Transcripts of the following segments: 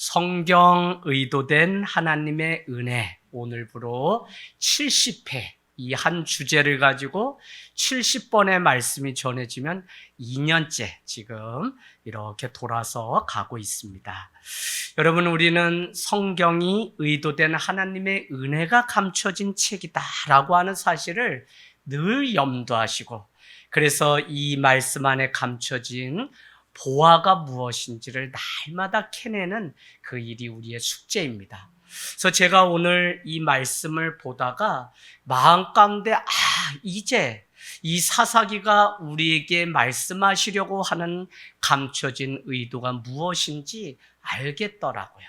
성경 의도된 하나님의 은혜, 오늘부로 70회 이 한 주제를 가지고 70번의 말씀이 전해지면 2년째 지금 이렇게 돌아서 가고 있습니다. 여러분, 우리는 성경이 의도된 하나님의 은혜가 감춰진 책이다라고 하는 사실을 늘 염두하시고, 그래서 이 말씀 안에 감춰진 보화가 무엇인지를 날마다 캐내는 그 일이 우리의 숙제입니다. 그래서 제가 오늘 이 말씀을 보다가 마음 가운데 이제 이 사사기가 우리에게 말씀하시려고 하는 감춰진 의도가 무엇인지 알겠더라고요.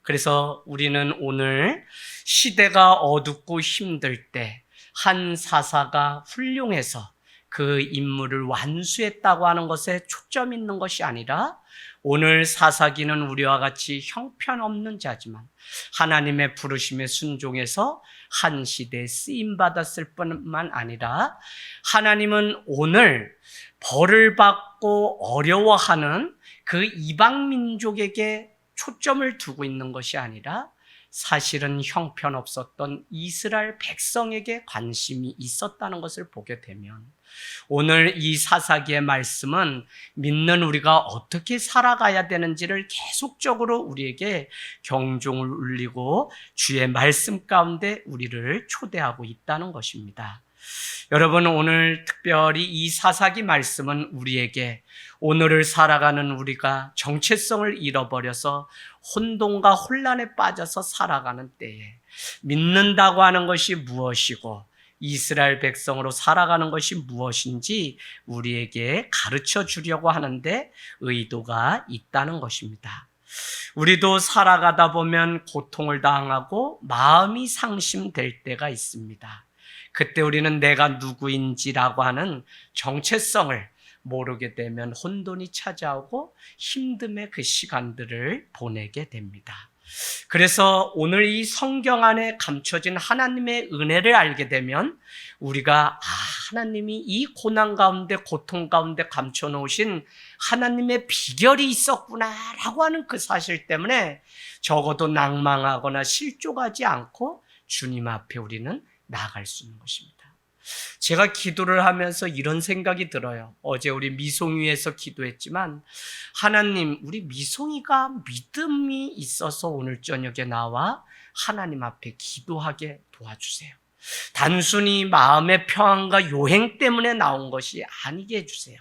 그래서 우리는 오늘 시대가 어둡고 힘들 때 한 사사가 훌륭해서 그 임무를 완수했다고 하는 것에 초점 있는 것이 아니라, 오늘 사사기는 우리와 같이 형편없는 자지만 하나님의 부르심에 순종해서 한 시대에 쓰임받았을 뿐만 아니라, 하나님은 오늘 벌을 받고 어려워하는 그 이방 민족에게 초점을 두고 있는 것이 아니라, 사실은 형편없었던 이스라엘 백성에게 관심이 있었다는 것을 보게 되면, 오늘 이 사사기의 말씀은 믿는 우리가 어떻게 살아가야 되는지를 계속적으로 우리에게 경종을 울리고 주의 말씀 가운데 우리를 초대하고 있다는 것입니다. 여러분, 오늘 특별히 이 사사기 말씀은 우리에게 오늘을 살아가는 우리가 정체성을 잃어버려서 혼돈과 혼란에 빠져서 살아가는 때에 믿는다고 하는 것이 무엇이고 이스라엘 백성으로 살아가는 것이 무엇인지 우리에게 가르쳐 주려고 하는데 의도가 있다는 것입니다. 우리도 살아가다 보면 고통을 당하고 마음이 상심될 때가 있습니다. 그때 우리는 내가 누구인지라고 하는 정체성을 모르게 되면 혼돈이 찾아오고 힘듦의 그 시간들을 보내게 됩니다. 그래서 오늘 이 성경 안에 감춰진 하나님의 은혜를 알게 되면 우리가 하나님이 이 고난 가운데 고통 가운데 감춰 놓으신 하나님의 비결이 있었구나라고 하는 그 사실 때문에 적어도 낭망하거나 실족하지 않고 주님 앞에 우리는 나아갈 수 있는 것입니다. 제가 기도를 하면서 이런 생각이 들어요. 어제 우리 미송이에서 기도했지만, 하나님, 우리 미송이가 믿음이 있어서 오늘 저녁에 나와 하나님 앞에 기도하게 도와주세요. 단순히 마음의 평안과 요행 때문에 나온 것이 아니게 해주세요.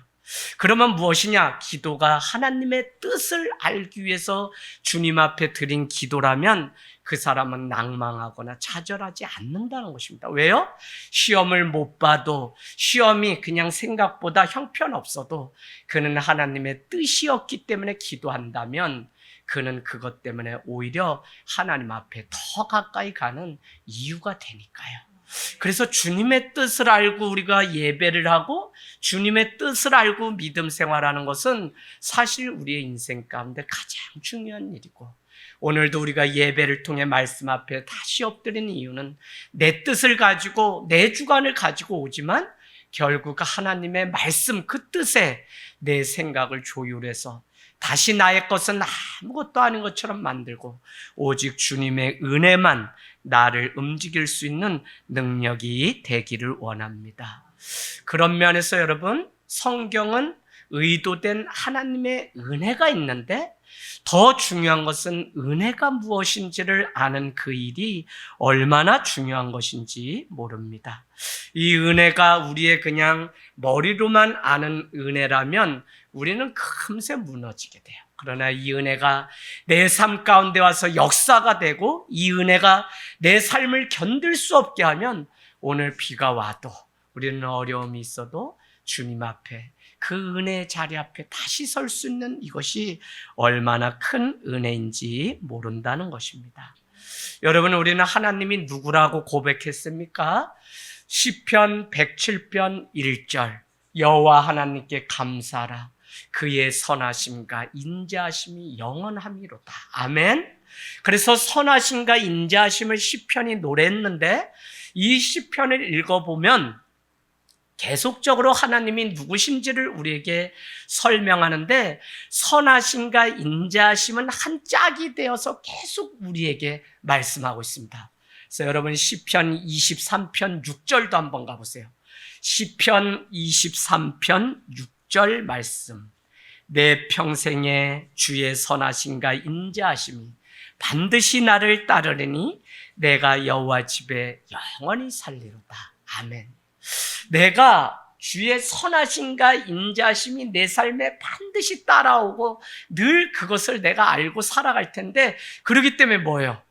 그러면 무엇이냐? 기도가 하나님의 뜻을 알기 위해서 주님 앞에 드린 기도라면 그 사람은 낭망하거나 좌절하지 않는다는 것입니다. 왜요? 시험을 못 봐도, 시험이 그냥 생각보다 형편없어도 그는 하나님의 뜻이었기 때문에 기도한다면 그는 그것 때문에 오히려 하나님 앞에 더 가까이 가는 이유가 되니까요. 그래서 주님의 뜻을 알고 우리가 예배를 하고 주님의 뜻을 알고 믿음 생활하는 것은 사실 우리의 인생 가운데 가장 중요한 일이고, 오늘도 우리가 예배를 통해 말씀 앞에 다시 엎드리는 이유는 내 뜻을 가지고 내 주관을 가지고 오지만 결국 하나님의 말씀 그 뜻에 내 생각을 조율해서 다시 나의 것은 아무것도 아닌 것처럼 만들고 오직 주님의 은혜만 나를 움직일 수 있는 능력이 되기를 원합니다. 그런 면에서 여러분, 성경은 의도된 하나님의 은혜가 있는데 더 중요한 것은 은혜가 무엇인지를 아는 그 일이 얼마나 중요한 것인지 모릅니다. 이 은혜가 우리의 그냥 머리로만 아는 은혜라면 우리는 금세 무너지게 돼요. 그러나 이 은혜가 내 삶 가운데 와서 역사가 되고 이 은혜가 내 삶을 견딜 수 없게 하면 오늘 비가 와도 우리는 어려움이 있어도 주님 앞에 그 은혜의 자리 앞에 다시 설 수 있는 이것이 얼마나 큰 은혜인지 모른다는 것입니다. 여러분, 우리는 하나님이 누구라고 고백했습니까? 시편 107편 1절, 여호와 하나님께 감사하라. 그의 선하심과 인자하심이 영원함이로다. 아멘. 그래서 선하심과 인자하심을 시편이 노래했는데, 이 시편을 읽어보면 계속적으로 하나님이 누구신지를 우리에게 설명하는데 선하심과 인자하심은 한 짝이 되어서 계속 우리에게 말씀하고 있습니다. 그래서 여러분 시편 23편 6절도 한번 가보세요. 시편 23편 6절 말씀. 내 평생에 주의 선하심과 인자하심이 반드시 나를 따르리니 내가 여호와 집에 영원히 살리로다. 아멘. 내가 주의 선하심과 인자심이 내 삶에 반드시 따라오고 늘 그것을 내가 알고 살아갈 텐데 그렇기 때문에 뭐예요?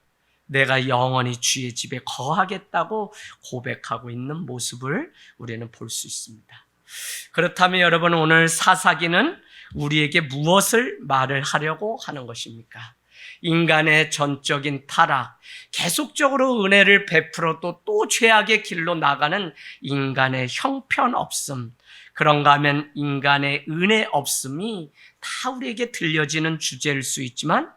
내가 영원히 주의 집에 거하겠다고 고백하고 있는 모습을 우리는 볼 수 있습니다. 그렇다면 여러분 오늘 사사기는 우리에게 무엇을 말을 하려고 하는 것입니까? 인간의 전적인 타락, 계속적으로 은혜를 베풀어도 또 죄악의 길로 나가는 인간의 형편없음, 그런가 하면 인간의 은혜 없음이 다 우리에게 들려지는 주제일 수 있지만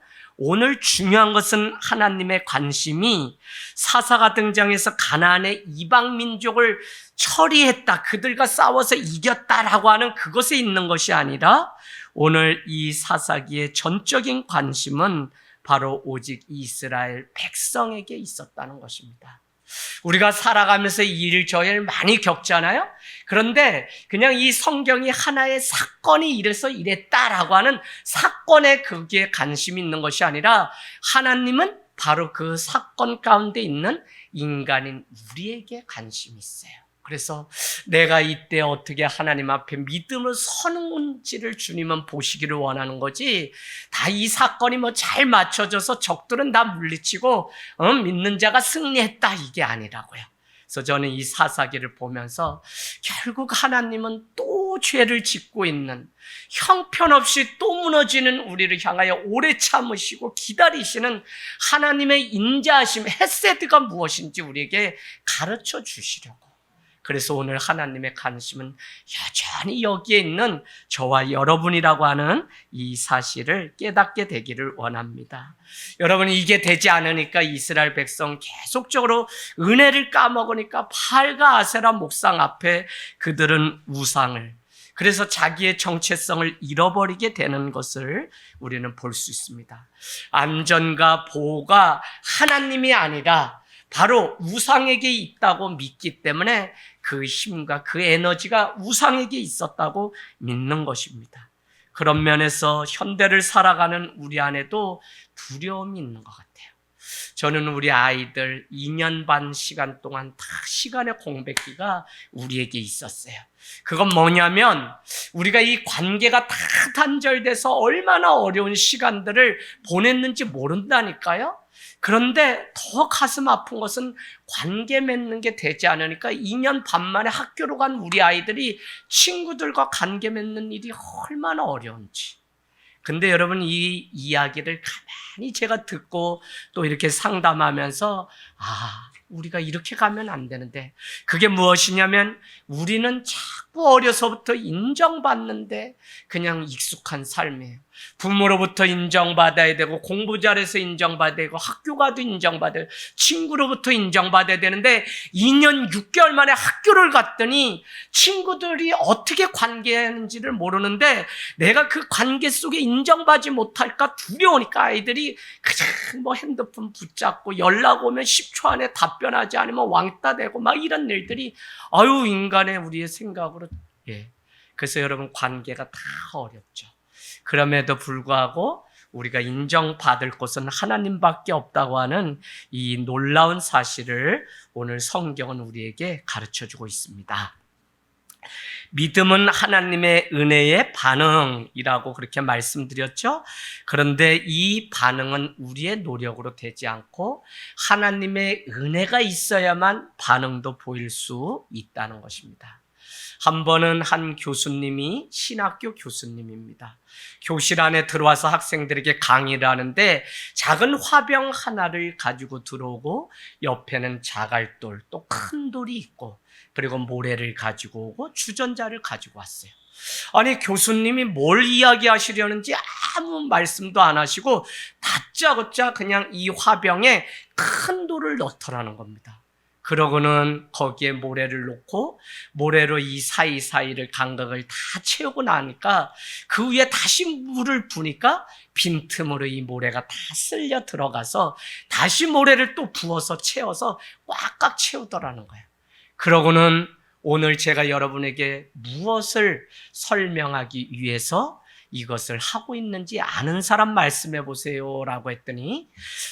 오늘 중요한 것은 하나님의 관심이 사사가 등장해서 가나안의 이방 민족을 처리했다, 그들과 싸워서 이겼다라고 하는 그것에 있는 것이 아니라 오늘 이 사사기의 전적인 관심은 바로 오직 이스라엘 백성에게 있었다는 것입니다. 우리가 살아가면서 이 일 저 일 많이 겪잖아요. 그런데 그냥 이 성경이 하나의 사건이 이래서 이랬다라고 하는 사건에 거기에 관심이 있는 것이 아니라 하나님은 바로 그 사건 가운데 있는 인간인 우리에게 관심이 있어요. 그래서 내가 이때 어떻게 하나님 앞에 믿음을 서는지를 주님은 보시기를 원하는 거지, 다 이 사건이 뭐 잘 맞춰져서 적들은 다 물리치고 믿는 자가 승리했다 이게 아니라고요. 그래서 저는 이 사사기를 보면서 결국 하나님은 또 죄를 짓고 있는, 형편없이 또 무너지는 우리를 향하여 오래 참으시고 기다리시는 하나님의 인자하심, 헤세드가 무엇인지 우리에게 가르쳐 주시려고. 그래서 오늘 하나님의 관심은 여전히 여기에 있는 저와 여러분이라고 하는 이 사실을 깨닫게 되기를 원합니다. 여러분이 이게 되지 않으니까 이스라엘 백성 계속적으로 은혜를 까먹으니까 바알과 아세라 목상 앞에 그들은 우상을, 그래서 자기의 정체성을 잃어버리게 되는 것을 우리는 볼 수 있습니다. 안전과 보호가 하나님이 아니라 바로 우상에게 있다고 믿기 때문에 그 힘과 그 에너지가 우상에게 있었다고 믿는 것입니다. 그런 면에서 현대를 살아가는 우리 안에도 두려움이 있는 것 같아요. 저는 우리 아이들 2년 반 시간 동안 다 시간의 공백기가 우리에게 있었어요. 그건 뭐냐면 우리가 이 관계가 다 단절돼서 얼마나 어려운 시간들을 보냈는지 모른다니까요. 그런데 더 가슴 아픈 것은 관계 맺는 게 되지 않으니까 2년 반 만에 학교로 간 우리 아이들이 친구들과 관계 맺는 일이 얼마나 어려운지. 근데 여러분 이 이야기를 가만히 제가 듣고 또 이렇게 상담하면서 우리가 이렇게 가면 안 되는데, 그게 무엇이냐면 우리는 자꾸 어려서부터 인정받는데 그냥 익숙한 삶이에요. 부모로부터 인정받아야 되고 공부 잘해서 인정받아야 되고 학교 가도 인정받아야 되고 친구로부터 인정받아야 되는데 2년 6개월 만에 학교를 갔더니 친구들이 어떻게 관계하는지를 모르는데 내가 그 관계 속에 인정받지 못할까 두려우니까 아이들이 그냥 뭐 핸드폰 붙잡고 연락 오면 10초 안에 답변하지 않으면 왕따 되고 막 이런 일들이 인간의 우리의 생각으로. 그래서 여러분 관계가 다 어렵죠. 그럼에도 불구하고 우리가 인정받을 곳은 하나님밖에 없다고 하는 이 놀라운 사실을 오늘 성경은 우리에게 가르쳐주고 있습니다. 믿음은 하나님의 은혜의 반응이라고 그렇게 말씀드렸죠. 그런데 이 반응은 우리의 노력으로 되지 않고 하나님의 은혜가 있어야만 반응도 보일 수 있다는 것입니다. 한 번은 한 교수님이, 신학교 교수님입니다, 교실 안에 들어와서 학생들에게 강의를 하는데 작은 화병 하나를 가지고 들어오고 옆에는 자갈돌, 또 큰 돌이 있고 그리고 모래를 가지고 오고 주전자를 가지고 왔어요. 아니 교수님이 뭘 이야기하시려는지 아무 말씀도 안 하시고 다짜고짜 그냥 이 화병에 큰 돌을 넣더라는 겁니다. 그러고는 거기에 모래를 놓고 모래로 이 사이사이를 간격을 다 채우고 나니까 그 위에 다시 물을 부니까 빈틈으로 이 모래가 다 쓸려 들어가서 다시 모래를 또 부어서 채워서 꽉꽉 채우더라는 거예요. 그러고는 오늘 제가 여러분에게 무엇을 설명하기 위해서 이것을 하고 있는지 아는 사람 말씀해 보세요 라고 했더니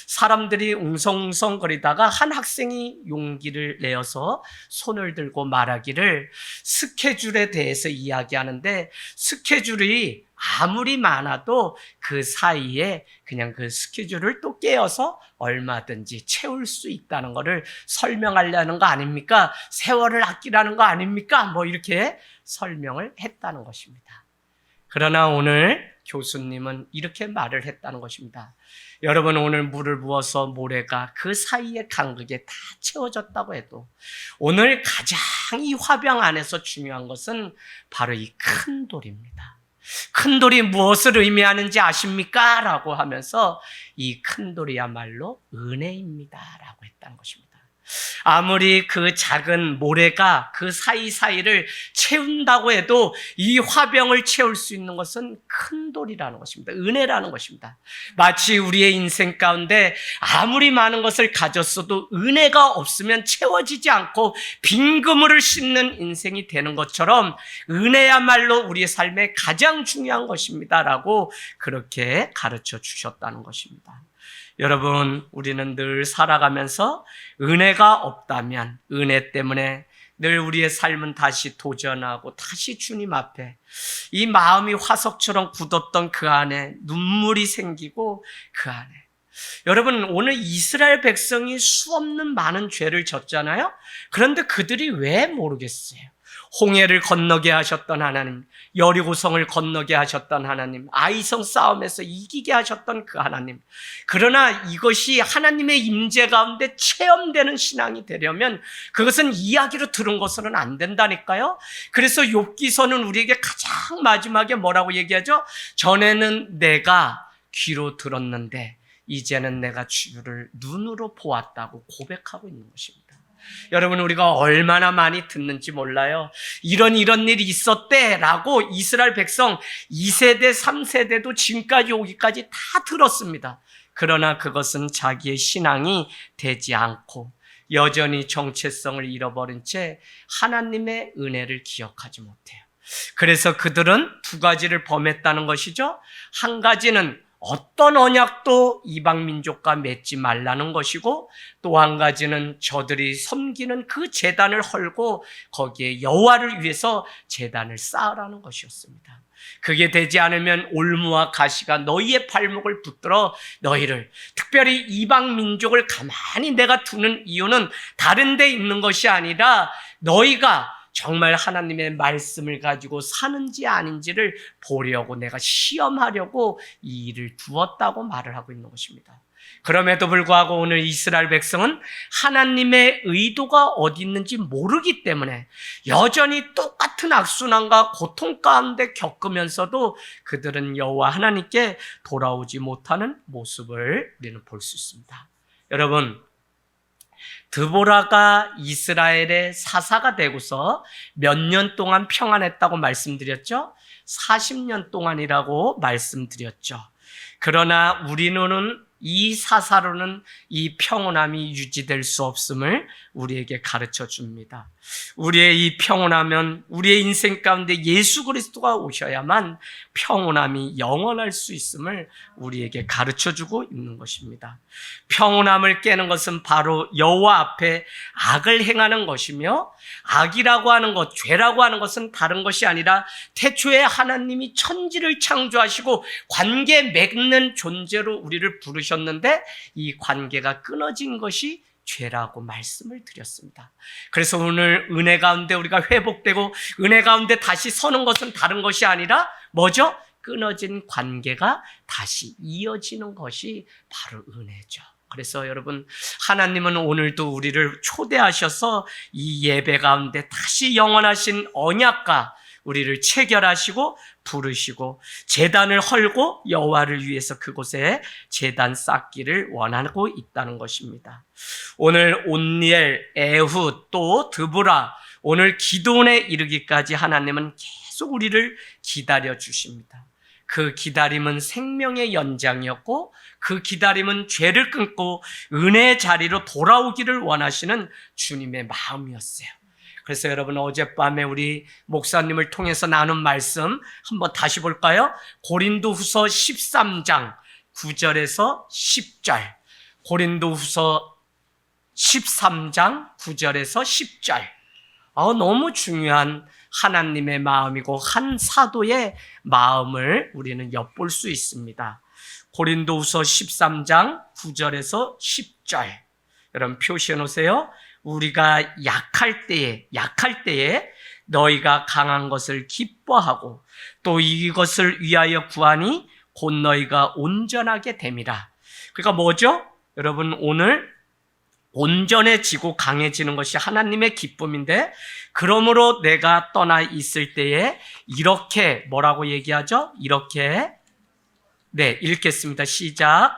사람들이 웅성웅성거리다가 한 학생이 용기를 내어서 손을 들고 말하기를 스케줄에 대해서 이야기하는데 스케줄이 아무리 많아도 그 사이에 그냥 그 스케줄을 또 깨어서 얼마든지 채울 수 있다는 것을 설명하려는 거 아닙니까? 세월을 아끼라는 거 아닙니까? 뭐 이렇게 설명을 했다는 것입니다. 그러나 오늘 교수님은 이렇게 말을 했다는 것입니다. 여러분, 오늘 물을 부어서 모래가 그 사이의 간격에 다 채워졌다고 해도 오늘 가장 이 화병 안에서 중요한 것은 바로 이 큰 돌입니다. 큰 돌이 무엇을 의미하는지 아십니까? 라고 하면서 이 큰 돌이야말로 은혜입니다 라고 했다는 것입니다. 아무리 그 작은 모래가 그 사이사이를 채운다고 해도 이 화병을 채울 수 있는 것은 큰 돌이라는 것입니다. 은혜라는 것입니다. 마치 우리의 인생 가운데 아무리 많은 것을 가졌어도 은혜가 없으면 채워지지 않고 빈 그물을 씻는 인생이 되는 것처럼 은혜야말로 우리의 삶에 가장 중요한 것입니다 라고 그렇게 가르쳐 주셨다는 것입니다. 여러분, 우리는 늘 살아가면서 은혜가 없다면 은혜 때문에 늘 우리의 삶은 다시 도전하고 다시 주님 앞에 이 마음이 화석처럼 굳었던 그 안에 눈물이 생기고 그 안에 여러분, 오늘 이스라엘 백성이 수없는 많은 죄를 졌잖아요. 그런데 그들이 왜 모르겠어요? 홍해를 건너게 하셨던 하나님, 여리고성을 건너게 하셨던 하나님, 아이성 싸움에서 이기게 하셨던 그 하나님. 그러나 이것이 하나님의 임재 가운데 체험되는 신앙이 되려면 그것은 이야기로 들은 것으로는 안 된다니까요. 그래서 욥기서는 우리에게 가장 마지막에 뭐라고 얘기하죠? 전에는 내가 귀로 들었는데 이제는 내가 주를 눈으로 보았다고 고백하고 있는 것입니다. 여러분, 우리가 얼마나 많이 듣는지 몰라요. 이런 일이 있었대 라고 이스라엘 백성 2세대 3세대도 지금까지 오기까지 다 들었습니다. 그러나 그것은 자기의 신앙이 되지 않고 여전히 정체성을 잃어버린 채 하나님의 은혜를 기억하지 못해요. 그래서 그들은 두 가지를 범했다는 것이죠. 한 가지는 어떤 언약도 이방 민족과 맺지 말라는 것이고, 또 한 가지는 저들이 섬기는 그 제단을 헐고 거기에 여호와를 위해서 제단을 쌓으라는 것이었습니다. 그게 되지 않으면 올무와 가시가 너희의 발목을 붙들어 너희를, 특별히 이방 민족을 가만히 내가 두는 이유는 다른 데 있는 것이 아니라 너희가 정말 하나님의 말씀을 가지고 사는지 아닌지를 보려고, 내가 시험하려고 이 일을 두었다고 말을 하고 있는 것입니다. 그럼에도 불구하고 오늘 이스라엘 백성은 하나님의 의도가 어디 있는지 모르기 때문에 여전히 똑같은 악순환과 고통 가운데 겪으면서도 그들은 여호와 하나님께 돌아오지 못하는 모습을 우리는 볼 수 있습니다. 여러분, 드보라가 이스라엘의 사사가 되고서 몇 년 동안 평안했다고 말씀드렸죠? 40년 동안이라고 말씀드렸죠. 그러나 우리는 이 사사로는 이 평온함이 유지될 수 없음을 우리에게 가르쳐 줍니다. 우리의 이 평온함은 우리의 인생 가운데 예수 그리스도가 오셔야만 평온함이 영원할 수 있음을 우리에게 가르쳐 주고 있는 것입니다. 평온함을 깨는 것은 바로 여호와 앞에 악을 행하는 것이며, 악이라고 하는 것, 죄라고 하는 것은 다른 것이 아니라 태초에 하나님이 천지를 창조하시고 관계 맺는 존재로 우리를 부르셨는데 이 관계가 끊어진 것이 죄라고 말씀을 드렸습니다. 그래서 오늘 은혜 가운데 우리가 회복되고 은혜 가운데 다시 서는 것은 다른 것이 아니라 뭐죠? 끊어진 관계가 다시 이어지는 것이 바로 은혜죠. 그래서 여러분, 하나님은 오늘도 우리를 초대하셔서 이 예배 가운데 다시 영원하신 언약과 우리를 체결하시고 부르시고 제단을 헐고 여호와를 위해서 그곳에 제단 쌓기를 원하고 있다는 것입니다. 오늘 온니엘, 에훗, 또 드보라, 오늘 기도원에 이르기까지 하나님은 계속 우리를 기다려 주십니다. 그 기다림은 생명의 연장이었고 그 기다림은 죄를 끊고 은혜의 자리로 돌아오기를 원하시는 주님의 마음이었어요. 그래서 여러분, 어젯밤에 우리 목사님을 통해서 나눈 말씀 한번 다시 볼까요? 고린도후서 13장 9절에서 10절, 고린도후서 13장 9절에서 10절. 너무 중요한 하나님의 마음이고 한 사도의 마음을 우리는 엿볼 수 있습니다. 고린도후서 13장 9절에서 10절. 여러분 표시해 놓으세요. 우리가 약할 때에 너희가 강한 것을 기뻐하고 또 이것을 위하여 구하니 곧 너희가 온전하게 됨이라. 그러니까 뭐죠? 여러분, 오늘 온전해지고 강해지는 것이 하나님의 기쁨인데, 그러므로 내가 떠나 있을 때에 이렇게 뭐라고 얘기하죠? 이렇게, 읽겠습니다. 시작.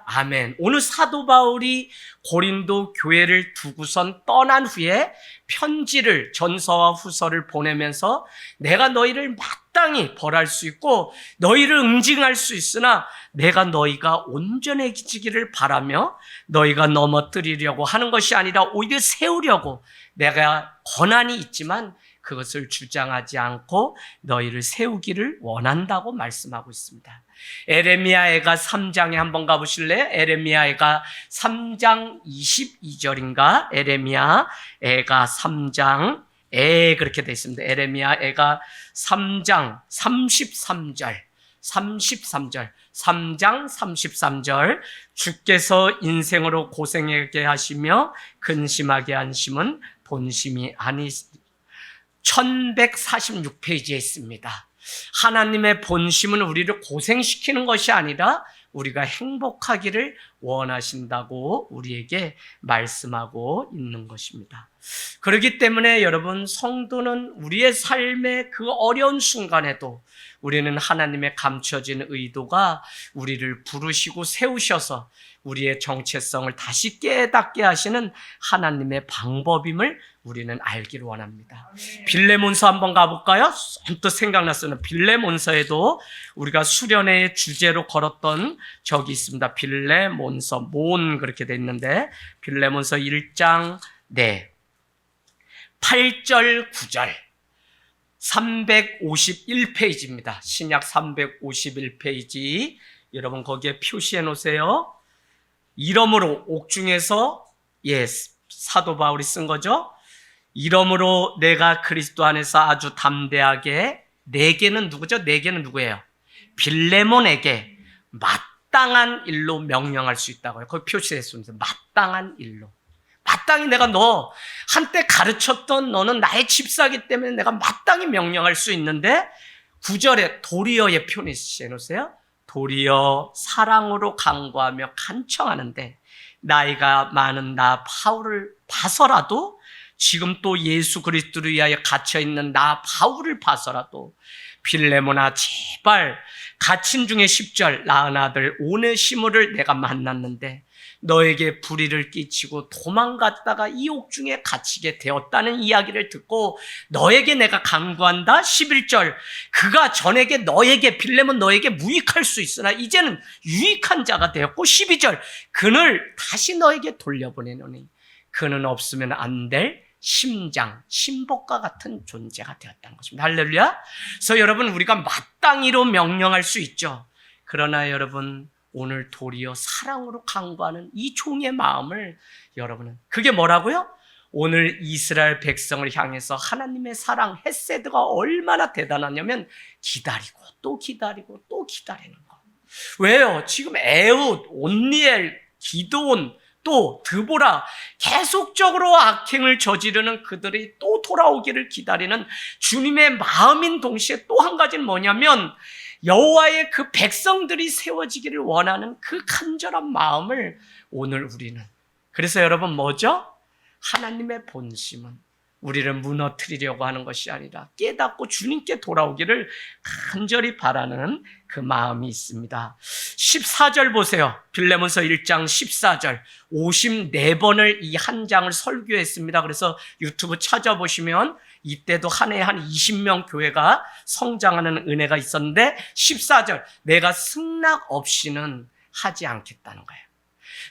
아멘. 오늘 사도 바울이 고린도 교회를 두고선 떠난 후에 편지를, 전서와 후서를 보내면서 내가 너희를 마땅히 벌할 수 있고 너희를 응징할 수 있으나 내가 너희가 온전해지기를 바라며 너희가 넘어뜨리려고 하는 것이 아니라 오히려 세우려고 내가 권한이 있지만 그것을 주장하지 않고 너희를 세우기를 원한다고 말씀하고 있습니다. 에레미야애가 3장에 한번 가보실래요? 에레미야애가 3장 22절인가? 에레미야애가 3장 그렇게 되어 있습니다. 에레미야애가 3장 33절 3장 33절 주께서 인생으로 고생하게 하시며 근심하게 하심은 본심이 아니 1146페이지에 있습니다. 하나님의 본심은 우리를 고생시키는 것이 아니라 우리가 행복하기를 원하신다고 우리에게 말씀하고 있는 것입니다. 그렇기 때문에 여러분, 성도는 우리의 삶의 그 어려운 순간에도 우리는 하나님의 감춰진 의도가 우리를 부르시고 세우셔서 우리의 정체성을 다시 깨닫게 하시는 하나님의 방법임을 우리는 알기를 원합니다. 빌레몬서 한번 가볼까요? 또 생각났어요. 빌레몬서에도 우리가 수련회의 주제로 걸었던 적이 있습니다. 빌레몬서, 몬 그렇게 돼 있는데 빌레몬서 1장 8절 9절 351페이지입니다. 신약 351페이지. 여러분 거기에 표시해 놓으세요. 이러므로 옥중에서 사도 바울이 쓴 거죠. 이러므로 내가 그리스도 안에서 아주 담대하게 내게는 누구죠? 내게는 누구예요? 빌레몬에게 마땅한 일로 명령할 수 있다고요. 거기 표시했습니다. 마땅한 일로. 마땅히 내가 너 한때 가르쳤던 너는 나의 집사이기 때문에 내가 마땅히 명령할 수 있는데 9절에 도리어의 표시해 놓으세요. 도리어 사랑으로 간구하며 간청하는데 나이가 많은 나 바울을 봐서라도 지금 또 예수 그리스도를 위하여 갇혀있는 나 바울을 봐서라도 빌레몬아 제발 갇힌 중에 10절 낳은 아들 오네시모를 내가 만났는데 너에게 불의를 끼치고 도망갔다가 이 옥중에 갇히게 되었다는 이야기를 듣고 너에게 내가 간구한다. 11절 그가 전에게 너에게 빌레몬 너에게 무익할 수 있으나 이제는 유익한 자가 되었고 12절 그를 다시 너에게 돌려보내노니 그는 없으면 안 될 신복과 같은 존재가 되었다는 것입니다. 할렐루야. 그래서 여러분 우리가 마땅히로 명령할 수 있죠. 그러나 여러분 오늘 도리어 사랑으로 간구하는 이 종의 마음을 여러분은 그게 뭐라고요? 오늘 이스라엘 백성을 향해서 하나님의 사랑 헤세드가 얼마나 대단하냐면 기다리고 또 기다리고 또 기다리는 거. 왜요? 지금 에훗, 온니엘, 기드온 또 드보라 계속적으로 악행을 저지르는 그들이 또 돌아오기를 기다리는 주님의 마음인 동시에 또 한 가지는 뭐냐면 여호와의 그 백성들이 세워지기를 원하는 그 간절한 마음을 오늘 우리는 그래서 여러분 뭐죠? 하나님의 본심은 우리를 무너뜨리려고 하는 것이 아니라 깨닫고 주님께 돌아오기를 간절히 바라는 그 마음이 있습니다. 14절 보세요. 빌레몬서 1장 14절 54번을 이 한 장을 설교했습니다. 그래서 유튜브 찾아보시면 이때도 한 해에 한 20명 교회가 성장하는 은혜가 있었는데 14절 내가 승낙 없이는 하지 않겠다는 거예요.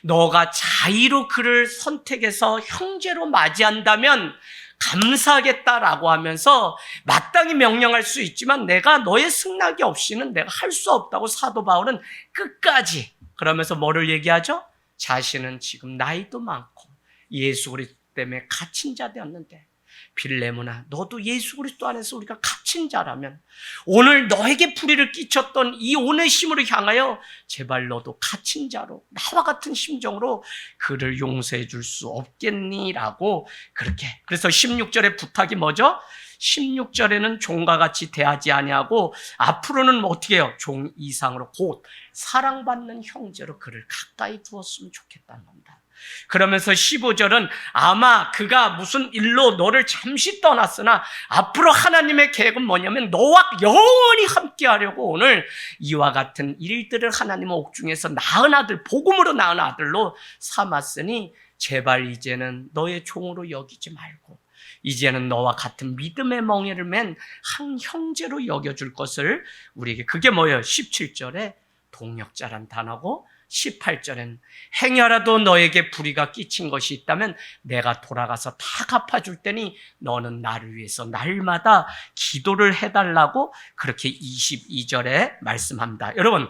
너가 자의로 그를 선택해서 형제로 맞이한다면 감사하겠다라고 하면서 마땅히 명령할 수 있지만 내가 너의 승낙이 없이는 내가 할 수 없다고 사도 바울은 끝까지 그러면서 뭐를 얘기하죠? 자신은 지금 나이도 많고 예수 그리스도 때문에 갇힌 자 되었는데 빌레몬아 너도 예수 그리스도 안에서 우리가 갇힌 자라면 오늘 너에게 불의를 끼쳤던 이 오네시모를 향하여 제발 너도 갇힌 자로 나와 같은 심정으로 그를 용서해 줄 수 없겠니? 라고 그렇게 그래서 16절의 부탁이 뭐죠? 16절에는 종과 같이 대하지 아니하고 앞으로는 어떻게 해요? 종 이상으로 곧 사랑받는 형제로 그를 가까이 두었으면 좋겠다는 겁니다. 그러면서 15절은 아마 그가 무슨 일로 너를 잠시 떠났으나 앞으로 하나님의 계획은 뭐냐면 너와 영원히 함께 하려고 오늘 이와 같은 일들을 하나님의 옥중에서 낳은 아들, 복음으로 낳은 아들로 삼았으니 제발 이제는 너의 종으로 여기지 말고 이제는 너와 같은 믿음의 멍에를 맨 한 형제로 여겨줄 것을 우리에게 그게 뭐예요? 17절에 동역자란 단어고 18절엔 행여라도 너에게 불의가 끼친 것이 있다면 내가 돌아가서 다 갚아줄 테니 너는 나를 위해서 날마다 기도를 해달라고 그렇게 22절에 말씀합니다. 여러분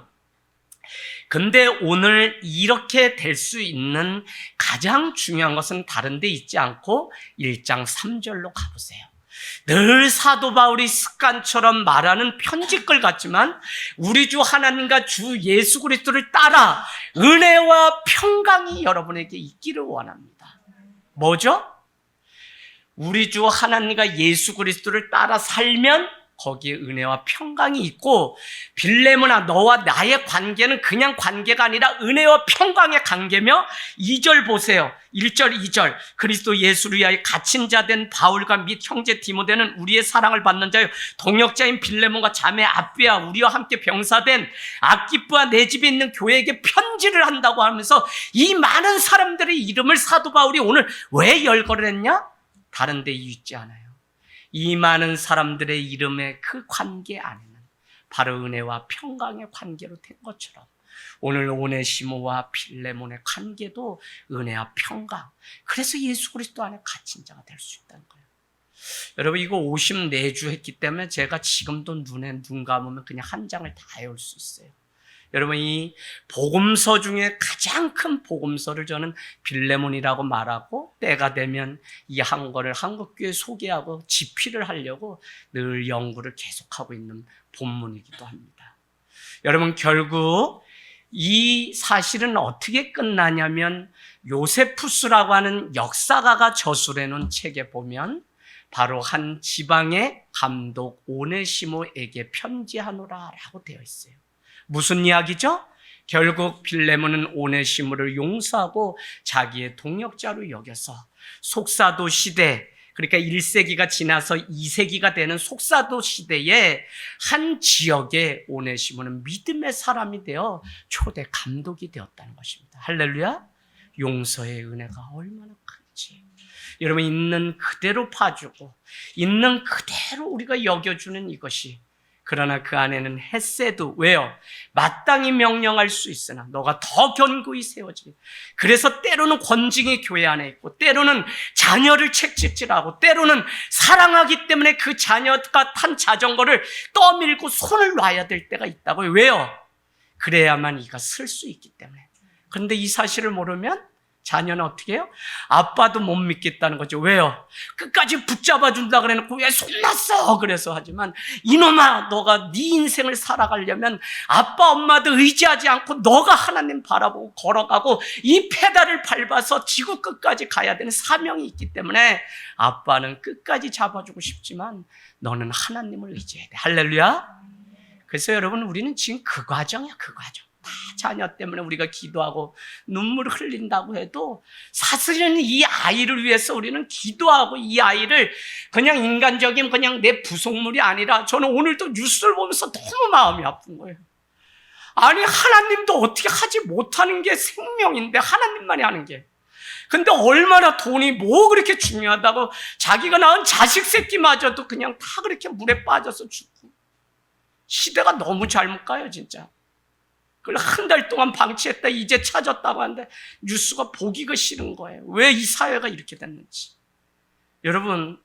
근데 오늘 이렇게 될 수 있는 가장 중요한 것은 다른 데 있지 않고 1장 3절로 가보세요. 늘 사도 바울이 습관처럼 말하는 편지글 같지만 우리 주 하나님과 주 예수 그리스도를 따라 은혜와 평강이 여러분에게 있기를 원합니다. 뭐죠? 우리 주 하나님과 예수 그리스도를 따라 살면 거기에 은혜와 평강이 있고 빌레몬아 너와 나의 관계는 그냥 관계가 아니라 은혜와 평강의 관계며 2절 보세요. 1절 2절 그리스도 예수를 위하여 갇힌 자 된 바울과 및 형제 디모데는 우리의 사랑을 받는 자요 동역자인 빌레몬과 자매 아비와 우리와 함께 병사된 아키프와 내 집에 있는 교회에게 편지를 한다고 하면서 이 많은 사람들의 이름을 사도 바울이 오늘 왜 열거를 했냐? 다른 데 이유 있지 않아요. 이 많은 사람들의 이름의 그 관계 안에는 바로 은혜와 평강의 관계로 된 것처럼 오늘 오네시모와 빌레몬의 관계도 은혜와 평강 그래서 예수 그리스도 안에 갇힌 자가 될 수 있다는 거예요. 여러분 이거 54주 했기 때문에 제가 지금도 눈에 눈 감으면 그냥 한 장을 다 외울 수 있어요. 여러분 이 복음서 중에 가장 큰 복음서를 저는 빌레몬이라고 말하고 때가 되면 이 한 권을 한국교회에 소개하고 집필을 하려고 늘 연구를 계속하고 있는 본문이기도 합니다. 여러분 결국 이 사실은 어떻게 끝나냐면 요세푸스라고 하는 역사가가 저술해놓은 책에 보면 바로 한 지방의 감독 오네시모에게 편지하노라라고 되어 있어요. 무슨 이야기죠? 결국 빌레몬은 오네시모를 용서하고 자기의 동역자로 여겨서 속사도 시대 그러니까 1세기가 지나서 2세기가 되는 속사도 시대에 한 지역에 오네시모는 믿음의 사람이 되어 초대 감독이 되었다는 것입니다. 할렐루야. 용서의 은혜가 얼마나 큰지 여러분 있는 그대로 봐주고 있는 그대로 우리가 여겨주는 이것이 그러나 그 안에는 헤세드 왜요? 마땅히 명령할 수 있으나 너가 더 견고히 세워지니 그래서 때로는 권징이 교회 안에 있고 때로는 자녀를 책찍질하고 때로는 사랑하기 때문에 그 자녀가 탄 자전거를 떠밀고 손을 놔야 될 때가 있다고요. 왜요? 그래야만 이가 쓸 수 있기 때문에. 그런데 이 사실을 모르면 자녀는 어떻게 해요? 아빠도 못 믿겠다는 거죠. 왜요? 끝까지 붙잡아준다 그래놓고 왜 손났어? 그래서 하지만 이놈아 너가 네 인생을 살아가려면 아빠 엄마도 의지하지 않고 너가 하나님 바라보고 걸어가고 이 페달을 밟아서 지구 끝까지 가야 되는 사명이 있기 때문에 아빠는 끝까지 잡아주고 싶지만 너는 하나님을 의지해야 돼. 할렐루야. 그래서 여러분 우리는 지금 그 과정이야. 그 과정. 다 자녀 때문에 우리가 기도하고 눈물을 흘린다고 해도 사실은 이 아이를 위해서 우리는 기도하고 이 아이를 그냥 인간적인 그냥 내 부속물이 아니라 저는 오늘도 뉴스를 보면서 너무 마음이 아픈 거예요. 아니 하나님도 어떻게 하지 못하는 게 생명인데 하나님만이 하는 게. 근데 얼마나 돈이 뭐 그렇게 중요하다고 자기가 낳은 자식 새끼마저도 그냥 다 그렇게 물에 빠져서 죽고. 시대가 너무 잘못 가요 진짜. 그걸 한 달 동안 방치했다 이제 찾았다고 하는데 뉴스가 보기가 싫은 거예요. 왜 이 사회가 이렇게 됐는지. 여러분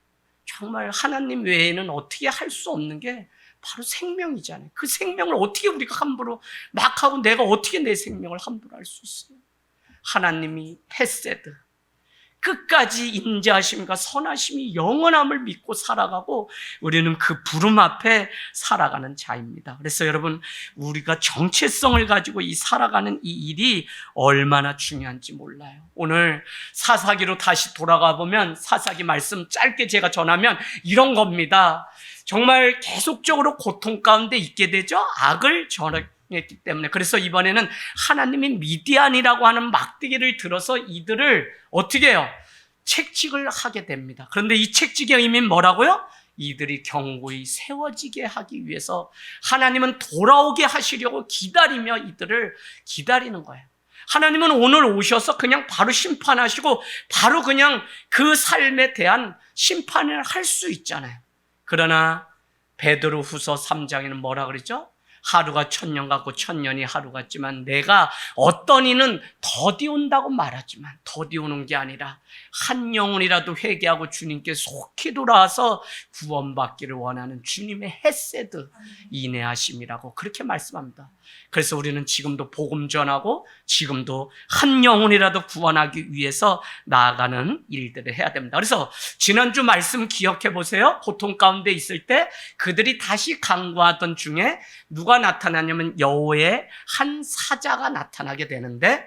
정말 하나님 외에는 어떻게 할 수 없는 게 바로 생명이잖아요. 그 생명을 어떻게 우리가 함부로 막 하고 내가 어떻게 내 생명을 함부로 할 수 있어요. 하나님이 헤세드 끝까지 인자하심과 선하심이 영원함을 믿고 살아가고 우리는 그 부름 앞에 살아가는 자입니다. 그래서 여러분 우리가 정체성을 가지고 이 살아가는 이 일이 얼마나 중요한지 몰라요. 오늘 사사기로 다시 돌아가 보면 사사기 말씀 짧게 제가 전하면 이런 겁니다. 정말 계속적으로 고통 가운데 있게 되죠. 악을 전했기 때문에. 그래서 이번에는 하나님이 미디안이라고 하는 막대기를 들어서 이들을 어떻게 해요? 책찍을 하게 됩니다. 그런데 이 책찍의 의미는 뭐라고요? 이들이 견고히 세워지게 하기 위해서 하나님은 돌아오게 하시려고 기다리며 이들을 기다리는 거예요. 하나님은 오늘 오셔서 그냥 바로 심판하시고 바로 그냥 그 삶에 대한 심판을 할 수 있잖아요. 그러나 베드로후서 3장에는 뭐라 그러죠? 하루가 천년 같고 천년이 하루 같지만 내가 어떤 이는 더디온다고 말하지만 더디오는 게 아니라 한 영혼이라도 회개하고 주님께 속히 돌아와서 구원받기를 원하는 주님의 헤세드 인내하심이라고 그렇게 말씀합니다. 그래서 우리는 지금도 복음 전하고 지금도 한 영혼이라도 구원하기 위해서 나아가는 일들을 해야 됩니다. 그래서 지난주 말씀 기억해 보세요. 고통 가운데 있을 때 그들이 다시 간구하던 중에 누가 나타나냐면 여호와의 한 사자가 나타나게 되는데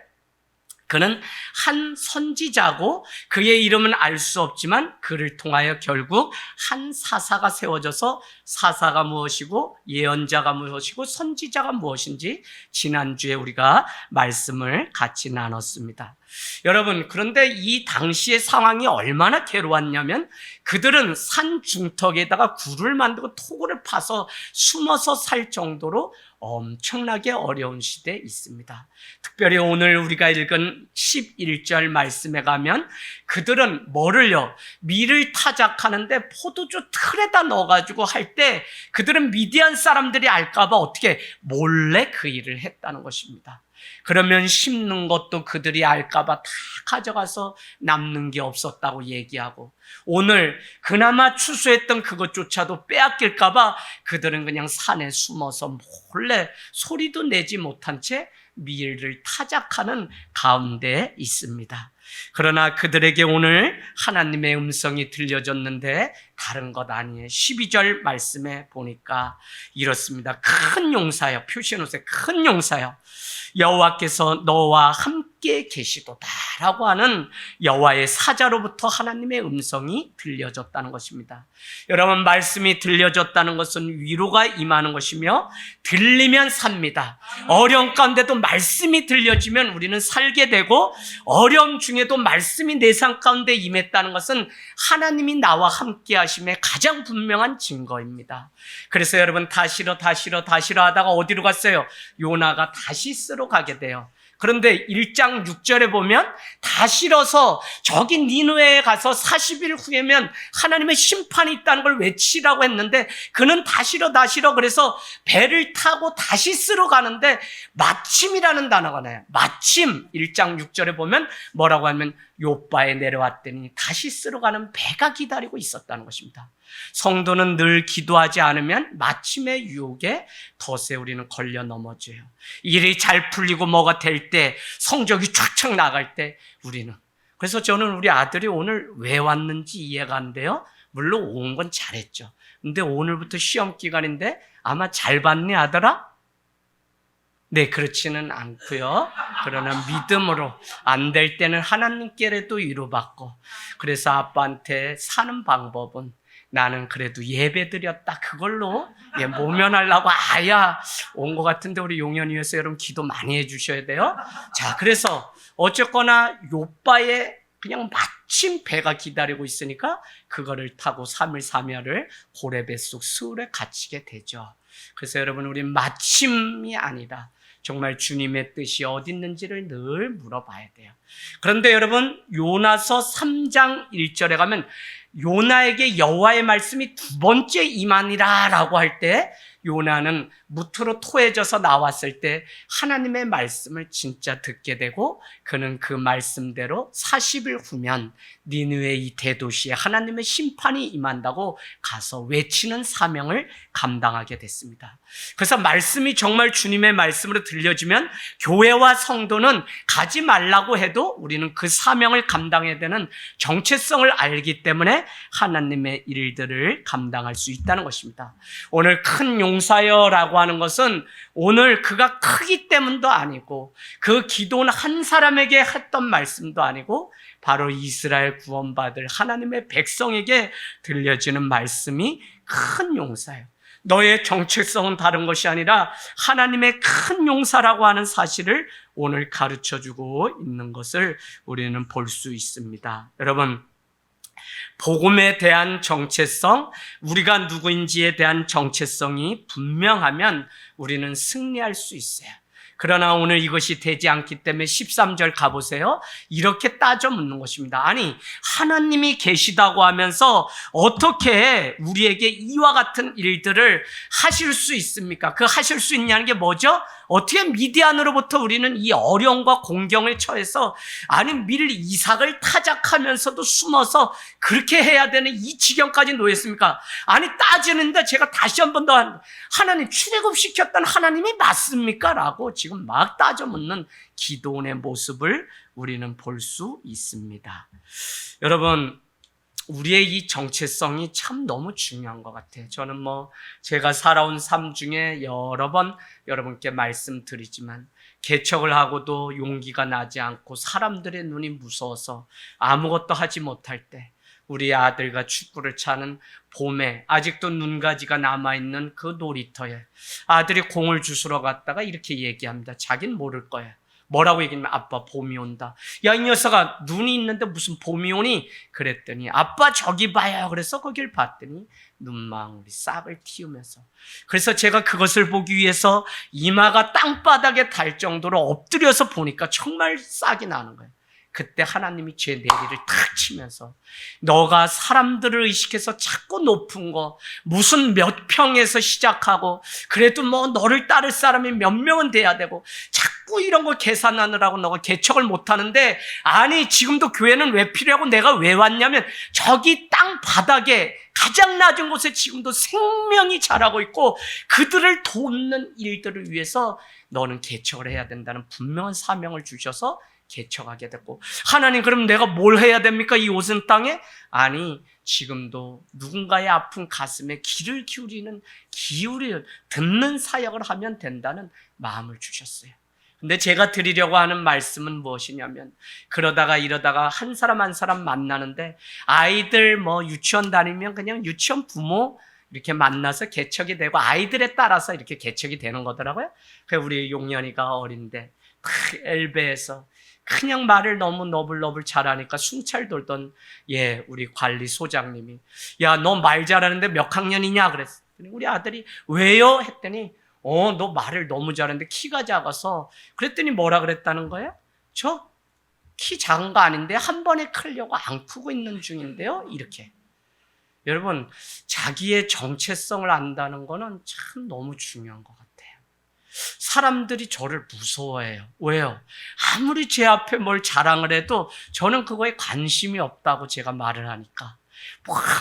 그는 한 선지자고 그의 이름은 알 수 없지만 그를 통하여 결국 한 사사가 세워져서 사사가 무엇이고 예언자가 무엇이고 선지자가 무엇인지 지난주에 우리가 말씀을 같이 나눴습니다. 여러분 그런데 이 당시의 상황이 얼마나 괴로웠냐면 그들은 산 중턱에다가 굴을 만들고 토굴을 파서 숨어서 살 정도로 엄청나게 어려운 시대에 있습니다. 특별히 오늘 우리가 읽은 11절 말씀에 가면 그들은 뭐를요? 밀을 타작하는데 포도주 틀에다 넣어가지고 할 때 그들은 미디안 사람들이 알까봐 어떻게 몰래 그 일을 했다는 것입니다. 그러면 심는 것도 그들이 알까봐 다 가져가서 남는 게 없었다고 얘기하고 오늘 그나마 추수했던 그것조차도 빼앗길까봐 그들은 그냥 산에 숨어서 몰래 소리도 내지 못한 채 밀을 타작하는 가운데 있습니다. 그러나 그들에게 오늘 하나님의 음성이 들려졌는데 다른 것 아니에요. 12절 말씀에 보니까 이렇습니다. 큰 용사여, 표시해놓으세요. 큰 용사여, 여호와께서 너와 함께 계시도다라고 하는 여호와의 사자로부터 하나님의 음성이 들려졌다는 것입니다. 여러분 말씀이 들려졌다는 것은 위로가 임하는 것이며 들리면 삽니다. 어려움 가운데도 말씀이 들려지면 우리는 살게 되고 어려움 중에도 말씀이 내 삶 가운데 임했다는 것은 하나님이 나와 함께 하심의 가장 분명한 증거입니다. 그래서 여러분 다시러 하다가 어디로 갔어요? 요나가 다시스로 가게 돼요. 그런데 1장 6절에 보면 다 실어서 저기 니느웨에 가서 40일 후에면 하나님의 심판이 있다는 걸 외치라고 했는데 그는 다 실어 그래서 배를 타고 다시스로 가는데 마침이라는 단어가 나요. 마침 1장 6절에 보면 뭐라고 하면 요바에 내려왔더니 다시스로 가는 배가 기다리고 있었다는 것입니다. 성도는 늘 기도하지 않으면 마침의 유혹에 덫에 우리는 걸려 넘어져요. 일이 잘 풀리고 뭐가 될 때 성적이 쫙쫙 나갈 때 우리는 그래서 저는 우리 아들이 오늘 왜 왔는지 이해가 안 돼요. 물론 온 건 잘했죠. 근데 오늘부터 시험 기간인데 아마 잘 봤니 아들아? 네, 그렇지는 않고요. 그러나 믿음으로 안 될 때는 하나님께라도 위로받고 그래서 아빠한테 사는 방법은 나는 그래도 예배 드렸다. 그걸로 모면하려고 아야 온 것 같은데 우리 용현이 위해서 여러분 기도 많이 해주셔야 돼요. 자, 그래서 어쨌거나 욥바의 그냥 마침 배가 기다리고 있으니까 그거를 타고 3일 3야를 고레 뱃속 스울에 갇히게 되죠. 그래서 여러분 우리 마침이 아니라 정말 주님의 뜻이 어디 있는지를 늘 물어봐야 돼요. 그런데 여러분 요나서 3장 1절에 가면 요나에게 여호와의 말씀이 두 번째 임하니라 라고 할 때 요나는 무트로 토해져서 나왔을 때 하나님의 말씀을 진짜 듣게 되고 그는 그 말씀대로 40일 후면 니느웨 이 대도시에 하나님의 심판이 임한다고 가서 외치는 사명을 감당하게 됐습니다. 그래서 말씀이 정말 주님의 말씀으로 들려지면 교회와 성도는 가지 말라고 해도 우리는 그 사명을 감당해야 되는 정체성을 알기 때문에 하나님의 일들을 감당할 수 있다는 것입니다. 오늘 큰 용사여라고 하는 것은 오늘 그가 크기 때문도 아니고 그 기도는 한 사람에게 했던 말씀도 아니고 바로 이스라엘 구원받을 하나님의 백성에게 들려지는 말씀이 큰 용사예요. 너의 정체성은 다른 것이 아니라 하나님의 큰 용사라고 하는 사실을 오늘 가르쳐주고 있는 것을 우리는 볼 수 있습니다. 여러분, 복음에 대한 정체성, 우리가 누구인지에 대한 정체성이 분명하면 우리는 승리할 수 있어요. 그러나 오늘 이것이 되지 않기 때문에 13절 가보세요. 이렇게 따져 묻는 것입니다. 아니, 하나님이 계시다고 하면서 어떻게 우리에게 이와 같은 일들을 하실 수 있습니까? 그 하실 수 있냐는 게 뭐죠? 어떻게 미디안으로부터 우리는 이 어려움과 공경에 처해서 아니 밀 이삭을 타작하면서도 숨어서 그렇게 해야 되는 이 지경까지 놓였습니까? 아니 따지는데 제가 다시 한 번 더 하나님 출애굽시켰던 하나님이 맞습니까? 라고 지금 막 따져 묻는 기도원의 모습을 우리는 볼 수 있습니다. 여러분, 우리의 이 정체성이 참 너무 중요한 것 같아요. 저는 제가 살아온 삶 중에 여러 번 여러분께 말씀드리지만 개척을 하고도 용기가 나지 않고 사람들의 눈이 무서워서 아무것도 하지 못할 때 우리 아들과 축구를 차는 봄에 아직도 눈가지가 남아있는 그 놀이터에 아들이 공을 주스러 갔다가 이렇게 얘기합니다. 자긴 모를 거야. 뭐라고 얘기하면 아빠 봄이 온다. 야, 이 녀석아 눈이 있는데 무슨 봄이 오니? 그랬더니 아빠 저기 봐요. 그래서 거길 봤더니 눈망울이 싹을 틔우면서 그래서 제가 그것을 보기 위해서 이마가 땅바닥에 닿을 정도로 엎드려서 보니까 정말 싹이 나는 거예요. 그때 하나님이 제 내리를 탁 치면서 너가 사람들을 의식해서 자꾸 높은 거 무슨 몇 평에서 시작하고 그래도 너를 따를 사람이 몇 명은 돼야 되고 자꾸 이런 걸 계산하느라고 너가 개척을 못하는데 아니 지금도 교회는 왜 필요하고 내가 왜 왔냐면 저기 땅 바닥에 가장 낮은 곳에 지금도 생명이 자라고 있고 그들을 돕는 일들을 위해서 너는 개척을 해야 된다는 분명한 사명을 주셔서 개척하게 됐고 하나님 그럼 내가 뭘 해야 됩니까? 이 옷은 땅에? 아니 지금도 누군가의 아픈 가슴에 귀를 듣는 사역을 하면 된다는 마음을 주셨어요. 근데 제가 드리려고 하는 말씀은 무엇이냐면 그러다가 이러다가 한 사람 한 사람 만나는데 아이들 유치원 다니면 그냥 유치원 부모 이렇게 만나서 개척이 되고 아이들에 따라서 이렇게 개척이 되는 거더라고요. 그래서 우리 용년이가 어린데 엘베에서 그냥 말을 너무 너블너블 잘하니까 순찰 돌던 우리 관리 소장님이 야, 너 말 잘하는데 몇 학년이냐 그랬더니 우리 아들이 왜요? 했더니 너 말을 너무 잘하는데 키가 작아서 그랬더니 뭐라 그랬다는 거예요? 저 키 작은 거 아닌데 한 번에 크려고 안 크고 있는 중인데요? 이렇게. 여러분 자기의 정체성을 안다는 거는 참 너무 중요한 것 같아요. 사람들이 저를 무서워해요. 왜요? 아무리 제 앞에 뭘 자랑을 해도 저는 그거에 관심이 없다고 제가 말을 하니까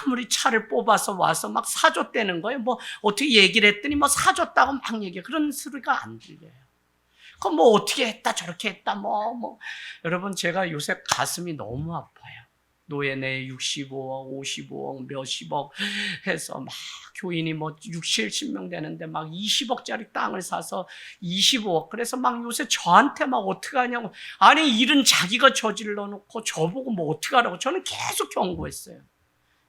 아무리 차를 뽑아서 와서 막 사줬다는 거예요. 어떻게 얘기를 했더니 사줬다고 막 얘기해. 그런 소리가 안 들려요. 그럼 어떻게 했다 저렇게 했다 여러분 제가 요새 가슴이 너무 아파요. 노예내 65억, 55억, 몇십억 해서 막 교인이 60, 70명 되는데 막 20억짜리 땅을 사서 25억. 그래서 막 요새 저한테 막 어떻게 하냐고. 아니, 일은 자기가 저질러 놓고 저보고 어떻게 하라고. 저는 계속 경고했어요.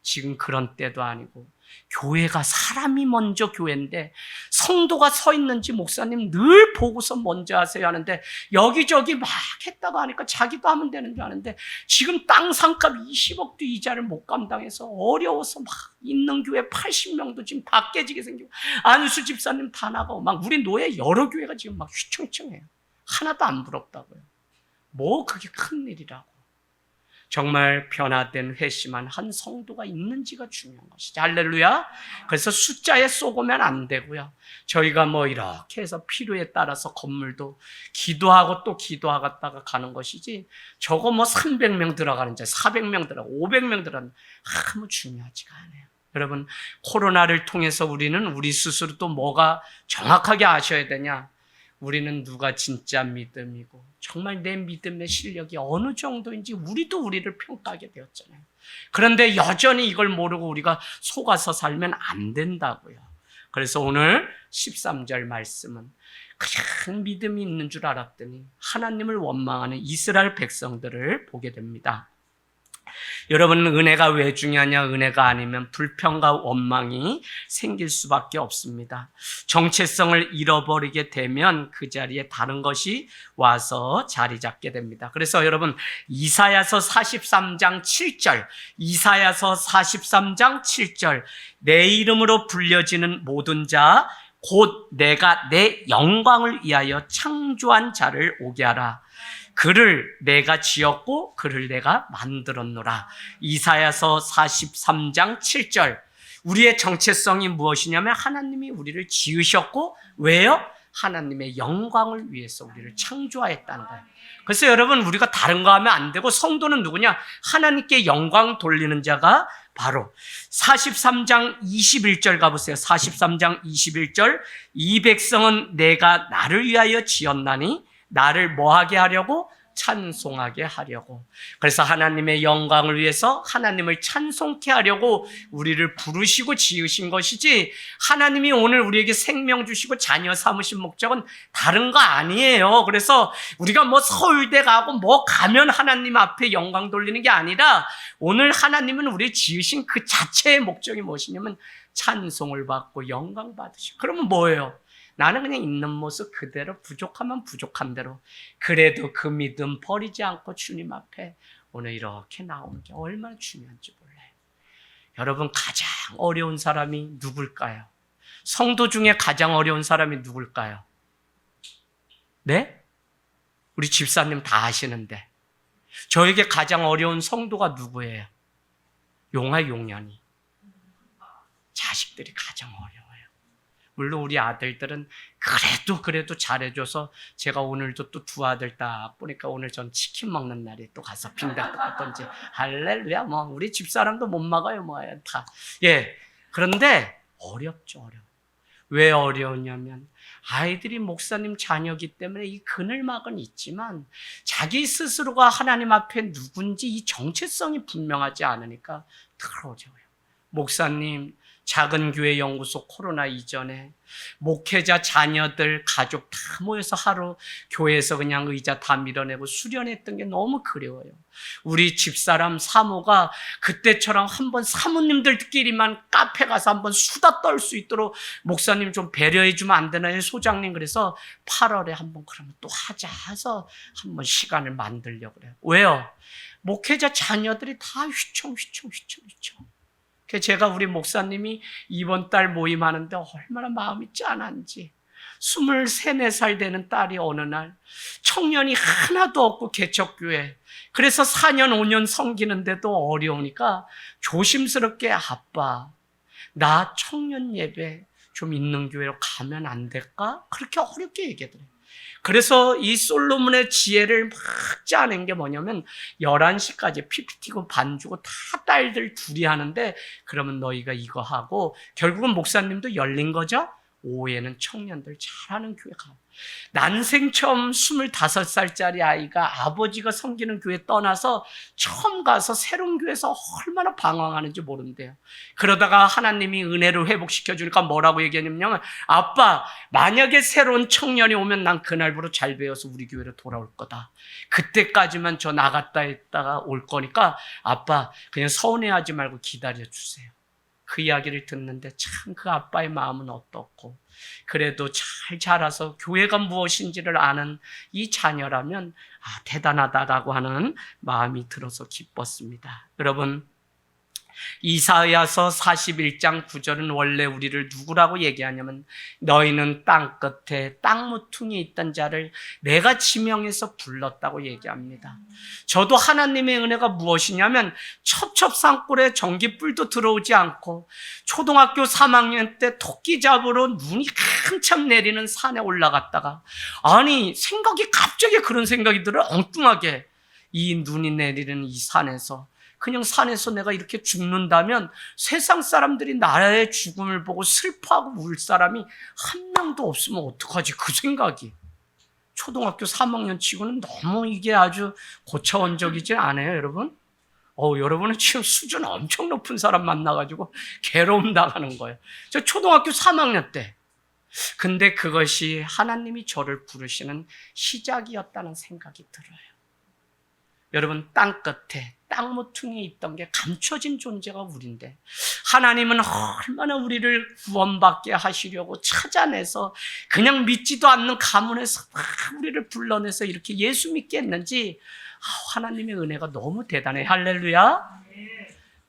지금 그런 때도 아니고 교회가 사람이 먼저 교회인데 성도가 서 있는지 목사님 늘 보고서 먼저 하세요 하는데 여기저기 막 했다가 하니까 자기도 하면 되는 줄 아는데 지금 땅 상값 20억도 이자를 못 감당해서 어려워서 막 있는 교회 80명도 지금 다 깨지게 생기고 안수 집사님 다 나가고 막 우리 노예 여러 교회가 지금 막 휘청휘청해요. 하나도 안 부럽다고요. 뭐 그게 큰일이라고. 정말 변화된 회심한 한 성도가 있는지가 중요한 것이죠. 할렐루야. 그래서 숫자에 쏘고면 안 되고요. 저희가 뭐 이렇게 해서 필요에 따라서 건물도 기도하고 또 기도하다가 가는 것이지 저거 뭐 300명 들어가는지 400명 들어가고 500명 들어가는 아무 중요하지가 않아요. 여러분 코로나를 통해서 우리는 우리 스스로 또 뭐가 정확하게 아셔야 되냐. 우리는 누가 진짜 믿음이고 정말 내 믿음의 실력이 어느 정도인지 우리도 우리를 평가하게 되었잖아요. 그런데 여전히 이걸 모르고 우리가 속아서 살면 안 된다고요. 그래서 오늘 13절 말씀은 그냥 믿음이 있는 줄 알았더니 하나님을 원망하는 이스라엘 백성들을 보게 됩니다. 여러분 은혜가 왜 중요하냐? 은혜가 아니면 불평과 원망이 생길 수밖에 없습니다. 정체성을 잃어버리게 되면 그 자리에 다른 것이 와서 자리 잡게 됩니다. 그래서 여러분 이사야서 43장 7절 이사야서 43장 7절 내 이름으로 불려지는 모든 자 곧 내가 내 영광을 위하여 창조한 자를 오게 하라. 그를 내가 지었고 그를 내가 만들었노라. 이사야서 43장 7절 우리의 정체성이 무엇이냐면 하나님이 우리를 지으셨고 왜요? 하나님의 영광을 위해서 우리를 창조하였다는 거예요. 그래서 여러분 우리가 다른 거 하면 안 되고 성도는 누구냐? 하나님께 영광 돌리는 자가 바로 43장 21절 가보세요. 43장 21절 이 백성은 내가 나를 위하여 지었나니 나를 뭐하게 하려고? 찬송하게 하려고. 그래서 하나님의 영광을 위해서 하나님을 찬송케 하려고 우리를 부르시고 지으신 것이지 하나님이 오늘 우리에게 생명 주시고 자녀 삼으신 목적은 다른 거 아니에요. 그래서 우리가 뭐 서울대 가고 뭐 가면 하나님 앞에 영광 돌리는 게 아니라 오늘 하나님은 우리 지으신 그 자체의 목적이 무엇이냐면 찬송을 받고 영광 받으시고. 그러면 뭐예요? 나는 그냥 있는 모습 그대로 부족하면 부족한 대로 그래도 그 믿음 버리지 않고 주님 앞에 오늘 이렇게 나오는 게 얼마나 중요한지 몰라요. 여러분 가장 어려운 사람이 누굴까요? 성도 중에 가장 어려운 사람이 누굴까요? 네? 우리 집사님 다 아시는데 저에게 가장 어려운 성도가 누구예요? 용화 용년이 자식들이 가장 어려워요. 물론 우리 아들들은 그래도 잘해줘서 제가 오늘도 또 두 아들 딱 보니까 오늘 전 치킨 먹는 날에 또 가서 빙당 떴던지 할렐루야 뭐 우리 집사람도 못 막아요 뭐야 다. 예. 그런데 어렵죠. 왜 어려우냐면 아이들이 목사님 자녀이기 때문에 이 그늘막은 있지만 자기 스스로가 하나님 앞에 누군지 이 정체성이 분명하지 않으니까 더 어려워요. 목사님 작은 교회 연구소 코로나 이전에 목회자 자녀들 가족 다 모여서 하루 교회에서 그냥 의자 다 밀어내고 수련했던 게 너무 그리워요. 우리 집사람 사모가 그때처럼 한번 사모님들끼리만 카페 가서 한번 수다 떨 수 있도록 목사님 좀 배려해 주면 안 되나요? 소장님 그래서 8월에 한번 그러면 또 하자 해서 한번 시간을 만들려고 그래요. 왜요? 목회자 자녀들이 다 휘청. 제가 우리 목사님이 이번 달 모임하는데 얼마나 마음이 짠한지 23, 4살 되는 딸이 어느 날 청년이 하나도 없고 개척교회 그래서 4년, 5년 섬기는데도 어려우니까 조심스럽게 아빠 나 청년 예배 좀 있는 교회로 가면 안 될까? 그렇게 어렵게 얘기하더래요. 그래서 이 솔로몬의 지혜를 막 짜낸 게 뭐냐면 11시까지 PPT고 반주고 다 딸들 둘이 하는데 그러면 너희가 이거 하고 결국은 목사님도 열린 거죠. 오후에는 청년들 잘하는 교회 가. 난생 처음 25살짜리 아이가 아버지가 섬기는 교회 떠나서 처음 가서 새로운 교회에서 얼마나 방황하는지 모른대요. 그러다가 하나님이 은혜를 회복시켜주니까 뭐라고 얘기하냐면, 아빠, 만약에 새로운 청년이 오면 난 그날부로 잘 배워서 우리 교회로 돌아올 거다. 그때까지만 저 나갔다 했다가 올 거니까 아빠 그냥 서운해하지 말고 기다려주세요. 그 이야기를 듣는데 참 그 아빠의 마음은 어떻고, 그래도 잘 자라서 교회가 무엇인지를 아는 이 자녀라면 대단하다라고 하는 마음이 들어서 기뻤습니다. 여러분, 이사야서 41장 9절은 원래 우리를 누구라고 얘기하냐면, 너희는 땅 끝에 땅무퉁이 있던 자를 내가 지명해서 불렀다고 얘기합니다. 저도 하나님의 은혜가 무엇이냐면, 첩첩산골에 전기불도 들어오지 않고 초등학교 3학년 때 토끼 잡으러 눈이 한참 내리는 산에 올라갔다가, 아니 생각이 갑자기 그런 생각이 들어요. 엉뚱하게 이 눈이 내리는 이 산에서, 그냥 산에서 내가 이렇게 죽는다면 세상 사람들이 나의 죽음을 보고 슬퍼하고 울 사람이 한 명도 없으면 어떡하지? 그 생각이 초등학교 3학년 치고는 너무 이게 아주 고차원적이지 않아요, 여러분? 여러분은 지금 수준 엄청 높은 사람 만나가지고 괴로움 당하는 거예요. 저 초등학교 3학년 때. 근데 그것이 하나님이 저를 부르시는 시작이었다는 생각이 들어요. 여러분, 땅 끝에 땅모퉁이에 있던 게 감춰진 존재가 우리인데, 하나님은 얼마나 우리를 구원받게 하시려고 찾아내서 그냥 믿지도 않는 가문에서 우리를 불러내서 이렇게 예수 믿게 했는지, 하나님의 은혜가 너무 대단해. 할렐루야.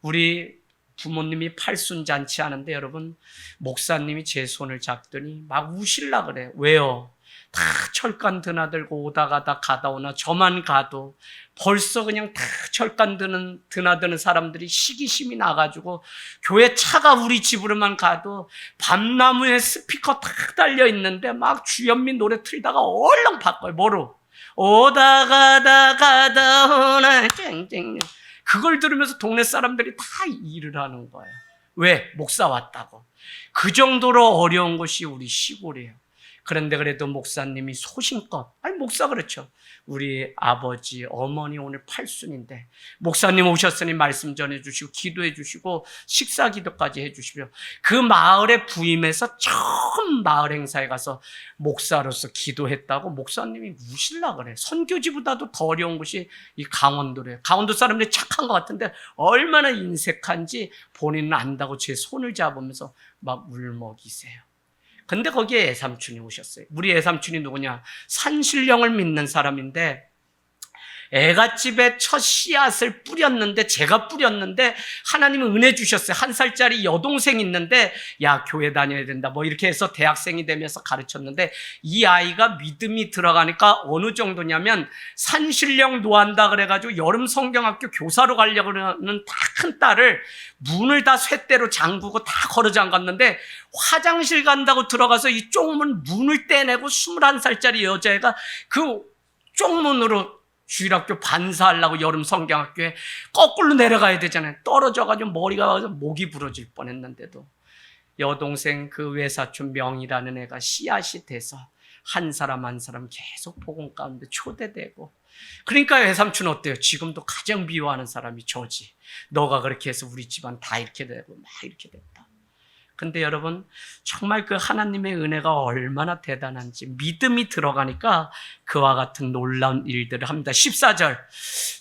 우리 부모님이 팔순잔치 하는데 여러분, 목사님이 제 손을 잡더니 막 우실라 그래. 왜요? 다 철간 드나들고 오다 가다 오나 저만 가도 벌써 그냥 다 철간 드나드는 사람들이 시기심이 나가지고, 교회 차가 우리 집으로만 가도 밤나무에 스피커 탁 달려 있는데 막 주현미 노래 틀다가 얼렁 바꿔요. 뭐로? 오다 가다 오나 쨍쨍. 그걸 들으면서 동네 사람들이 다 일을 하는 거예요. 왜? 목사 왔다고. 그 정도로 어려운 것이 우리 시골이에요. 그런데 그래도 목사님이 소신껏, 목사 그렇죠. 우리 아버지, 어머니 오늘 팔순인데 목사님 오셨으니 말씀 전해주시고 기도해 주시고 식사 기도까지 해주시고요. 그 마을에 부임해서 처음 마을 행사에 가서 목사로서 기도했다고 목사님이 우실라 그래. 선교지보다도 더 어려운 곳이 이 강원도래요. 강원도 사람들이 착한 것 같은데 얼마나 인색한지 본인은 안다고 제 손을 잡으면서 막 울먹이세요. 근데 거기에 애삼촌이 오셨어요. 우리 애삼촌이 누구냐? 산신령을 믿는 사람인데, 애갓집에 첫 씨앗을 뿌렸는데, 제가 뿌렸는데 하나님은 은혜 주셨어요. 1살짜리 여동생이 있는데, 야, 교회 다녀야 된다 뭐 이렇게 해서 대학생이 되면서 가르쳤는데, 이 아이가 믿음이 들어가니까 어느 정도냐면, 산신령 노한다 그래가지고 여름 성경학교 교사로 가려고 하는 다 큰 딸을 문을 다 쇠대로 잠그고 다 걸어 잠갔는데, 화장실 간다고 들어가서 이 쪽문 문을 떼내고 21살짜리 여자애가 그 쪽문으로 주일학교 반사하려고 여름 성경학교에 거꾸로 내려가야 되잖아요. 떨어져가지고 머리가 목이 부러질 뻔했는데도 여동생 그 외사촌 명이라는 애가 씨앗이 돼서 한 사람 한 사람 계속 복음 가운데 초대되고. 그러니까 외삼촌 어때요? 지금도 가장 미워하는 사람이 저지. 너가 그렇게 해서 우리 집안 다 이렇게 되고 막 이렇게 됐다. 근데 여러분, 정말 그 하나님의 은혜가 얼마나 대단한지 믿음이 들어가니까 그와 같은 놀라운 일들을 합니다. 14절,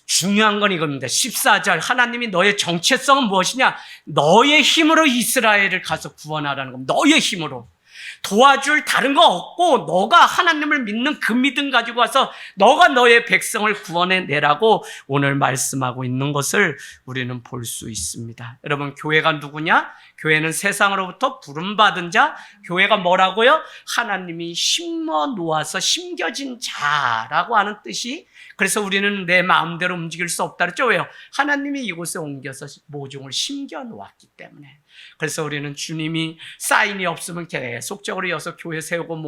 중요한 건 이겁니다. 14절, 하나님이 너의 정체성은 무엇이냐? 너의 힘으로 이스라엘을 가서 구원하라는 겁니다. 너의 힘으로. 도와줄 다른 거 없고 너가 하나님을 믿는 그 믿음 가지고 와서 너가 너의 백성을 구원해내라고 오늘 말씀하고 있는 것을 우리는 볼 수 있습니다. 여러분, 교회가 누구냐? 교회는 세상으로부터 부름받은 자. 교회가 뭐라고요? 하나님이 심어 놓아서 심겨진 자라고 하는 뜻이. 그래서 우리는 내 마음대로 움직일 수 없다 그랬죠. 왜요? 하나님이 이곳에 옮겨서 모종을 심겨 놓았기 때문에. 그래서 우리는 주님이 사인이 없으면 계속적으로 이어서 교회 세우고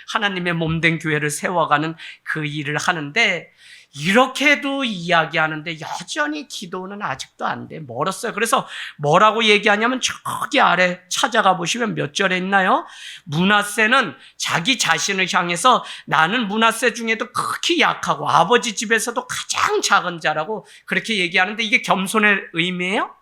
하나님의 몸된 교회를 세워가는 그 일을 하는데, 이렇게도 이야기하는데 여전히 기도는 아직도 안 돼. 멀었어요. 그래서 뭐라고 얘기하냐면 저기 아래 찾아가 보시면 몇 절에 있나요? 므낫세는 자기 자신을 향해서 나는 므낫세 중에도 극히 약하고 아버지 집에서도 가장 작은 자라고 그렇게 얘기하는데 이게 겸손의 의미예요?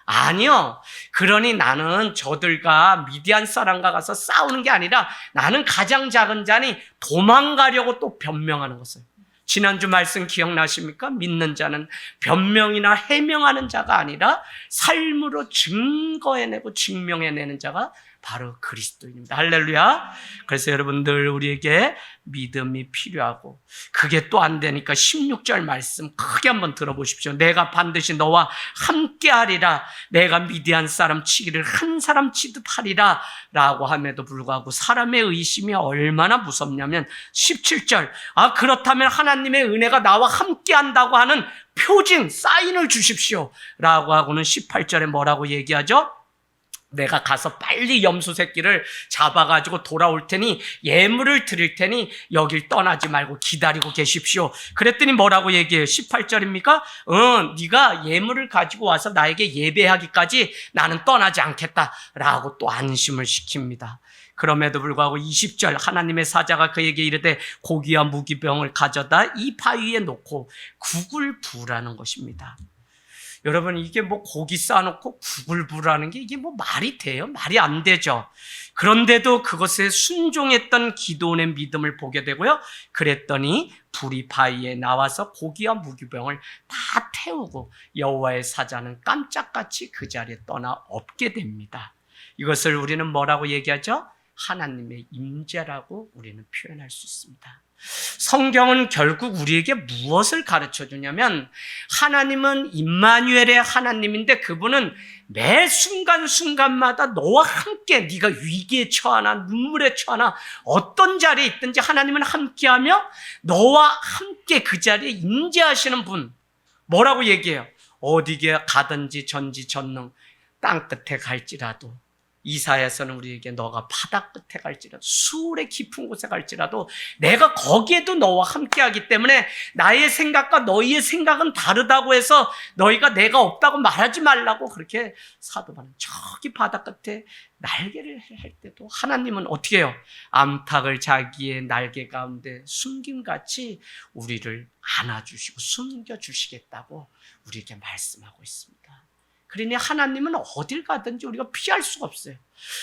아니요. 그러니 나는 저들과 미디안 사람과 가서 싸우는 게 아니라 나는 가장 작은 자니 도망가려고 또 변명하는 것을. 지난주 말씀 기억나십니까? 믿는 자는 변명이나 해명하는 자가 아니라 삶으로 증거해내고 증명해내는 자가 바로 그리스도인입니다. 할렐루야. 그래서 여러분들 우리에게 믿음이 필요하고 그게 또 안 되니까 16절 말씀 크게 한번 들어보십시오. 내가 반드시 너와 함께하리라. 내가 미디안 사람 치기를 한 사람 치듯 하리라 라고 함에도 불구하고 사람의 의심이 얼마나 무섭냐면 17절 그렇다면 하나님의 은혜가 나와 함께한다고 하는 표징 사인을 주십시오 라고 하고는 18절에 뭐라고 얘기하죠? 내가 가서 빨리 염소 새끼를 잡아가지고 돌아올 테니 예물을 드릴 테니 여길 떠나지 말고 기다리고 계십시오. 그랬더니 뭐라고 얘기해요? 18절입니까? 네가 예물을 가지고 와서 나에게 예배하기까지 나는 떠나지 않겠다라고 또 안심을 시킵니다. 그럼에도 불구하고 20절 하나님의 사자가 그에게 이르되 고기와 무기병을 가져다 이 바위에 놓고 국을 부으라는 것입니다. 여러분 이게 뭐 고기 쌓아놓고 국을 부으라는 게 이게 뭐 말이 돼요? 말이 안 되죠. 그런데도 그것에 순종했던 기도원의 믿음을 보게 되고요. 그랬더니 불이 바위에 나와서 고기와 무기병을 다 태우고 여호와의 사자는 깜짝같이 그 자리에 떠나 없게 됩니다. 이것을 우리는 뭐라고 얘기하죠? 하나님의 임재라고 우리는 표현할 수 있습니다. 성경은 결국 우리에게 무엇을 가르쳐 주냐면 하나님은 임마누엘의 하나님인데 그분은 매 순간순간마다 너와 함께 네가 위기에 처하나 눈물에 처하나 어떤 자리에 있든지 하나님은 함께하며 너와 함께 그 자리에 임재하시는 분. 뭐라고 얘기해요? 어디에 가든지 전지전능 땅 끝에 갈지라도 이사야서는 우리에게 너가 바다 끝에 갈지라도 수울의 깊은 곳에 갈지라도 내가 거기에도 너와 함께하기 때문에 나의 생각과 너희의 생각은 다르다고 해서 너희가 내가 없다고 말하지 말라고 그렇게 사도 바울은 저기 바다 끝에 날개를 할 때도 하나님은 어떻게 해요? 암탉을 자기의 날개 가운데 숨김같이 우리를 안아주시고 숨겨주시겠다고 우리에게 말씀하고 있습니다. 그러니 하나님은 어딜 가든지 우리가 피할 수가 없어요.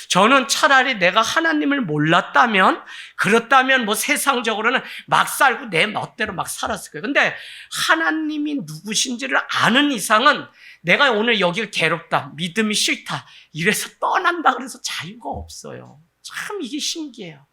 저는 차라리 내가 하나님을 몰랐다면 그렇다면 뭐 세상적으로는 막 살고 내 멋대로 막 살았을 거예요. 근데 하나님이 누구신지를 아는 이상은 내가 오늘 여기를 괴롭다, 믿음이 싫다 이래서 떠난다 그래서 자유가 없어요. 참 이게 신기해요.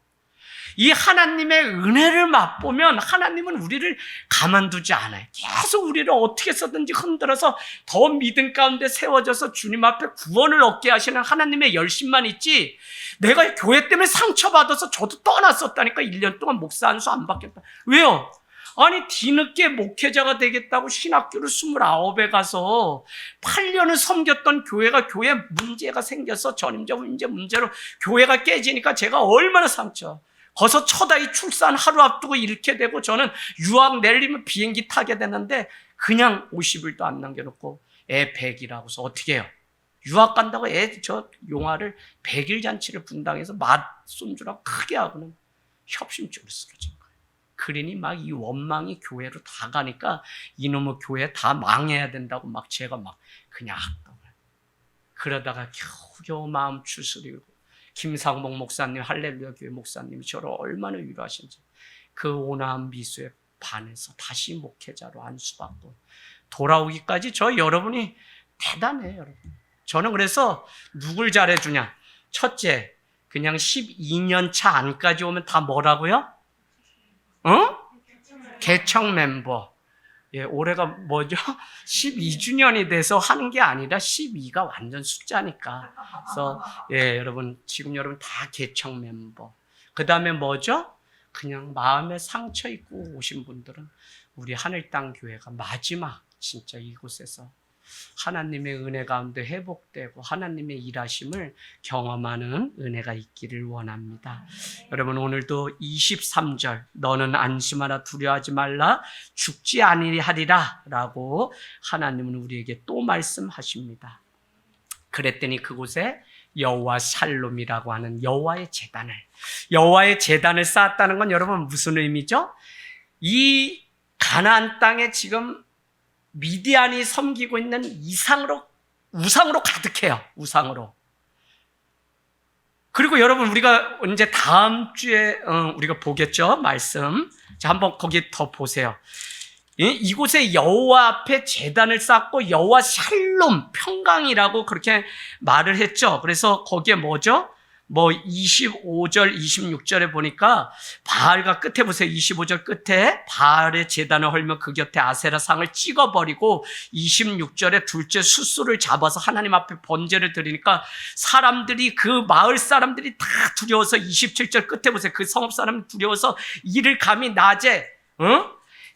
이 하나님의 은혜를 맛보면 하나님은 우리를 가만두지 않아요. 계속 우리를 어떻게 해서든지 흔들어서 더 믿음 가운데 세워져서 주님 앞에 구원을 얻게 하시는 하나님의 열심만 있지 내가 교회 때문에 상처받아서 저도 떠났었다니까 1년 동안 목사 안수 안 받겠다. 왜요? 아니 뒤늦게 목회자가 되겠다고 신학교를 29에 가서 8년을 섬겼던 교회가 교회에 문제가 생겨서 전임자 문제로 교회가 깨지니까 제가 얼마나 상처. 거기서 첫 아이 출산 하루 앞두고 잃게 되고 저는 유학 내리면 비행기 타게 되는데 그냥 50일도 안 남겨놓고 애 100이라고서 어떻게 해요? 유학 간다고 애 저 용화를 100일 잔치를 분당해서 맞손주라고 크게 하고는 협심증으로 쓰러진 거예요. 그러니 막 이 원망이 교회로 다 가니까 이놈의 교회 다 망해야 된다고 막 제가 막 그냥 학덕을. 그러다가 겨우겨우 마음 추스리고 김상복 목사님, 할렐루야 교회 목사님이 저를 얼마나 위로하신지 그 온화한 미소에 반해서 다시 목회자로 안수받고 돌아오기까지 저 여러분이 대단해요, 여러분. 저는 그래서 누굴 잘해주냐? 첫째, 그냥 12년 차 안까지 오면 다 뭐라고요? 개척 member. 예, 올해가 뭐죠? 12주년이 돼서 하는 게 아니라 12가 완전 숫자니까. 그래서 예, 여러분 지금 여러분 다 개척 멤버. 그 다음에 뭐죠? 그냥 마음에 상처 입고 오신 분들은 우리 하늘땅 교회가 마지막 진짜 이곳에서 하나님의 은혜 가운데 회복되고 하나님의 일하심을 경험하는 은혜가 있기를 원합니다. 여러분, 오늘도 23절 너는 안심하라 두려워하지 말라 죽지 아니하리라 라고 하나님은 우리에게 또 말씀하십니다. 그랬더니 그곳에 여호와 샬롬이라고 하는 여호와의 제단을 쌓았다는 건 여러분 무슨 의미죠? 이 가나안 땅에 지금 미디안이 섬기고 있는 우상으로 가득해요. 우상으로. 그리고 여러분, 우리가 이제 다음 주에 우리가 보겠죠, 말씀. 자, 한번 거기 더 보세요. 이곳에 여호와 앞에 제단을 쌓고 여호와 샬롬 평강이라고 그렇게 말을 했죠. 그래서 거기에 뭐죠? 25절, 26절에 보니까 바알과 끝에 보세요. 25절 끝에 바알의 제단을 헐며 그 곁에 아세라 상을 찍어버리고 26절에 둘째 숫소를 잡아서 하나님 앞에 번제를 드리니까 사람들이 그 마을 사람들이 다 두려워서 27절 끝에 보세요. 그 성읍 사람이 두려워서 이를 감히 낮에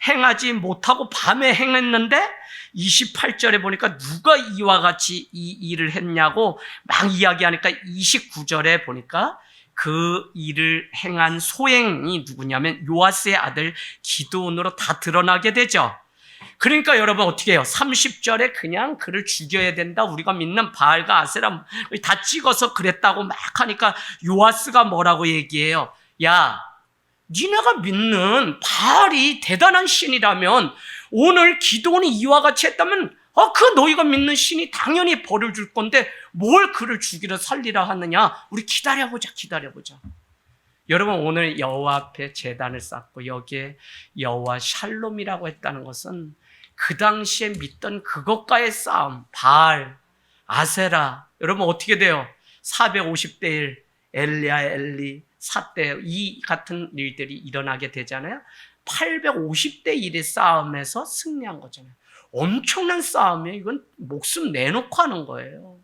행하지 못하고 밤에 행했는데 28절에 보니까 누가 이와 같이 이 일을 했냐고 막 이야기하니까 29절에 보니까 그 일을 행한 소행이 누구냐면 요아스의 아들 기드온으로 다 드러나게 되죠. 그러니까 여러분 어떻게 해요? 30절에 그냥 그를 죽여야 된다. 우리가 믿는 바알과 아세라 다 찍어서 그랬다고 막 하니까 요아스가 뭐라고 얘기해요? 야, 니네가 믿는 바알이 대단한 신이라면 오늘 기드온이 이와 같이 했다면 그 너희가 믿는 신이 당연히 벌을 줄 건데 뭘 그를 죽이려 살리라 하느냐. 우리 기다려보자. 여러분, 오늘 여호와 앞에 제단을 쌓고 여기에 여호와 샬롬이라고 했다는 것은 그 당시에 믿던 그것과의 싸움, 바알, 아세라. 여러분 어떻게 돼요? 450대 1 엘리야 엘리 사대 이 같은 일들이 일어나게 되잖아요. 850대 1의 싸움에서 승리한 거잖아요. 엄청난 싸움이에요. 이건 목숨 내놓고 하는 거예요.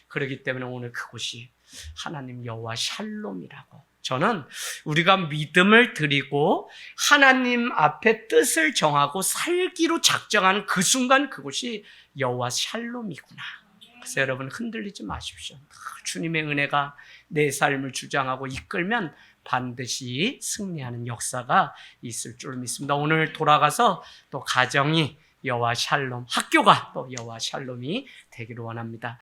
그렇기 때문에 오늘 그곳이 하나님 여호와 샬롬이라고. 저는 우리가 믿음을 드리고 하나님 앞에 뜻을 정하고 살기로 작정하는 그 순간 그곳이 여호와 샬롬이구나. 그래서 여러분 흔들리지 마십시오. 주님의 은혜가 내 삶을 주장하고 이끌면 반드시 승리하는 역사가 있을 줄 믿습니다. 오늘 돌아가서 또 가정이 여호와 샬롬, 학교가 또 여호와 샬롬이 되기를 원합니다.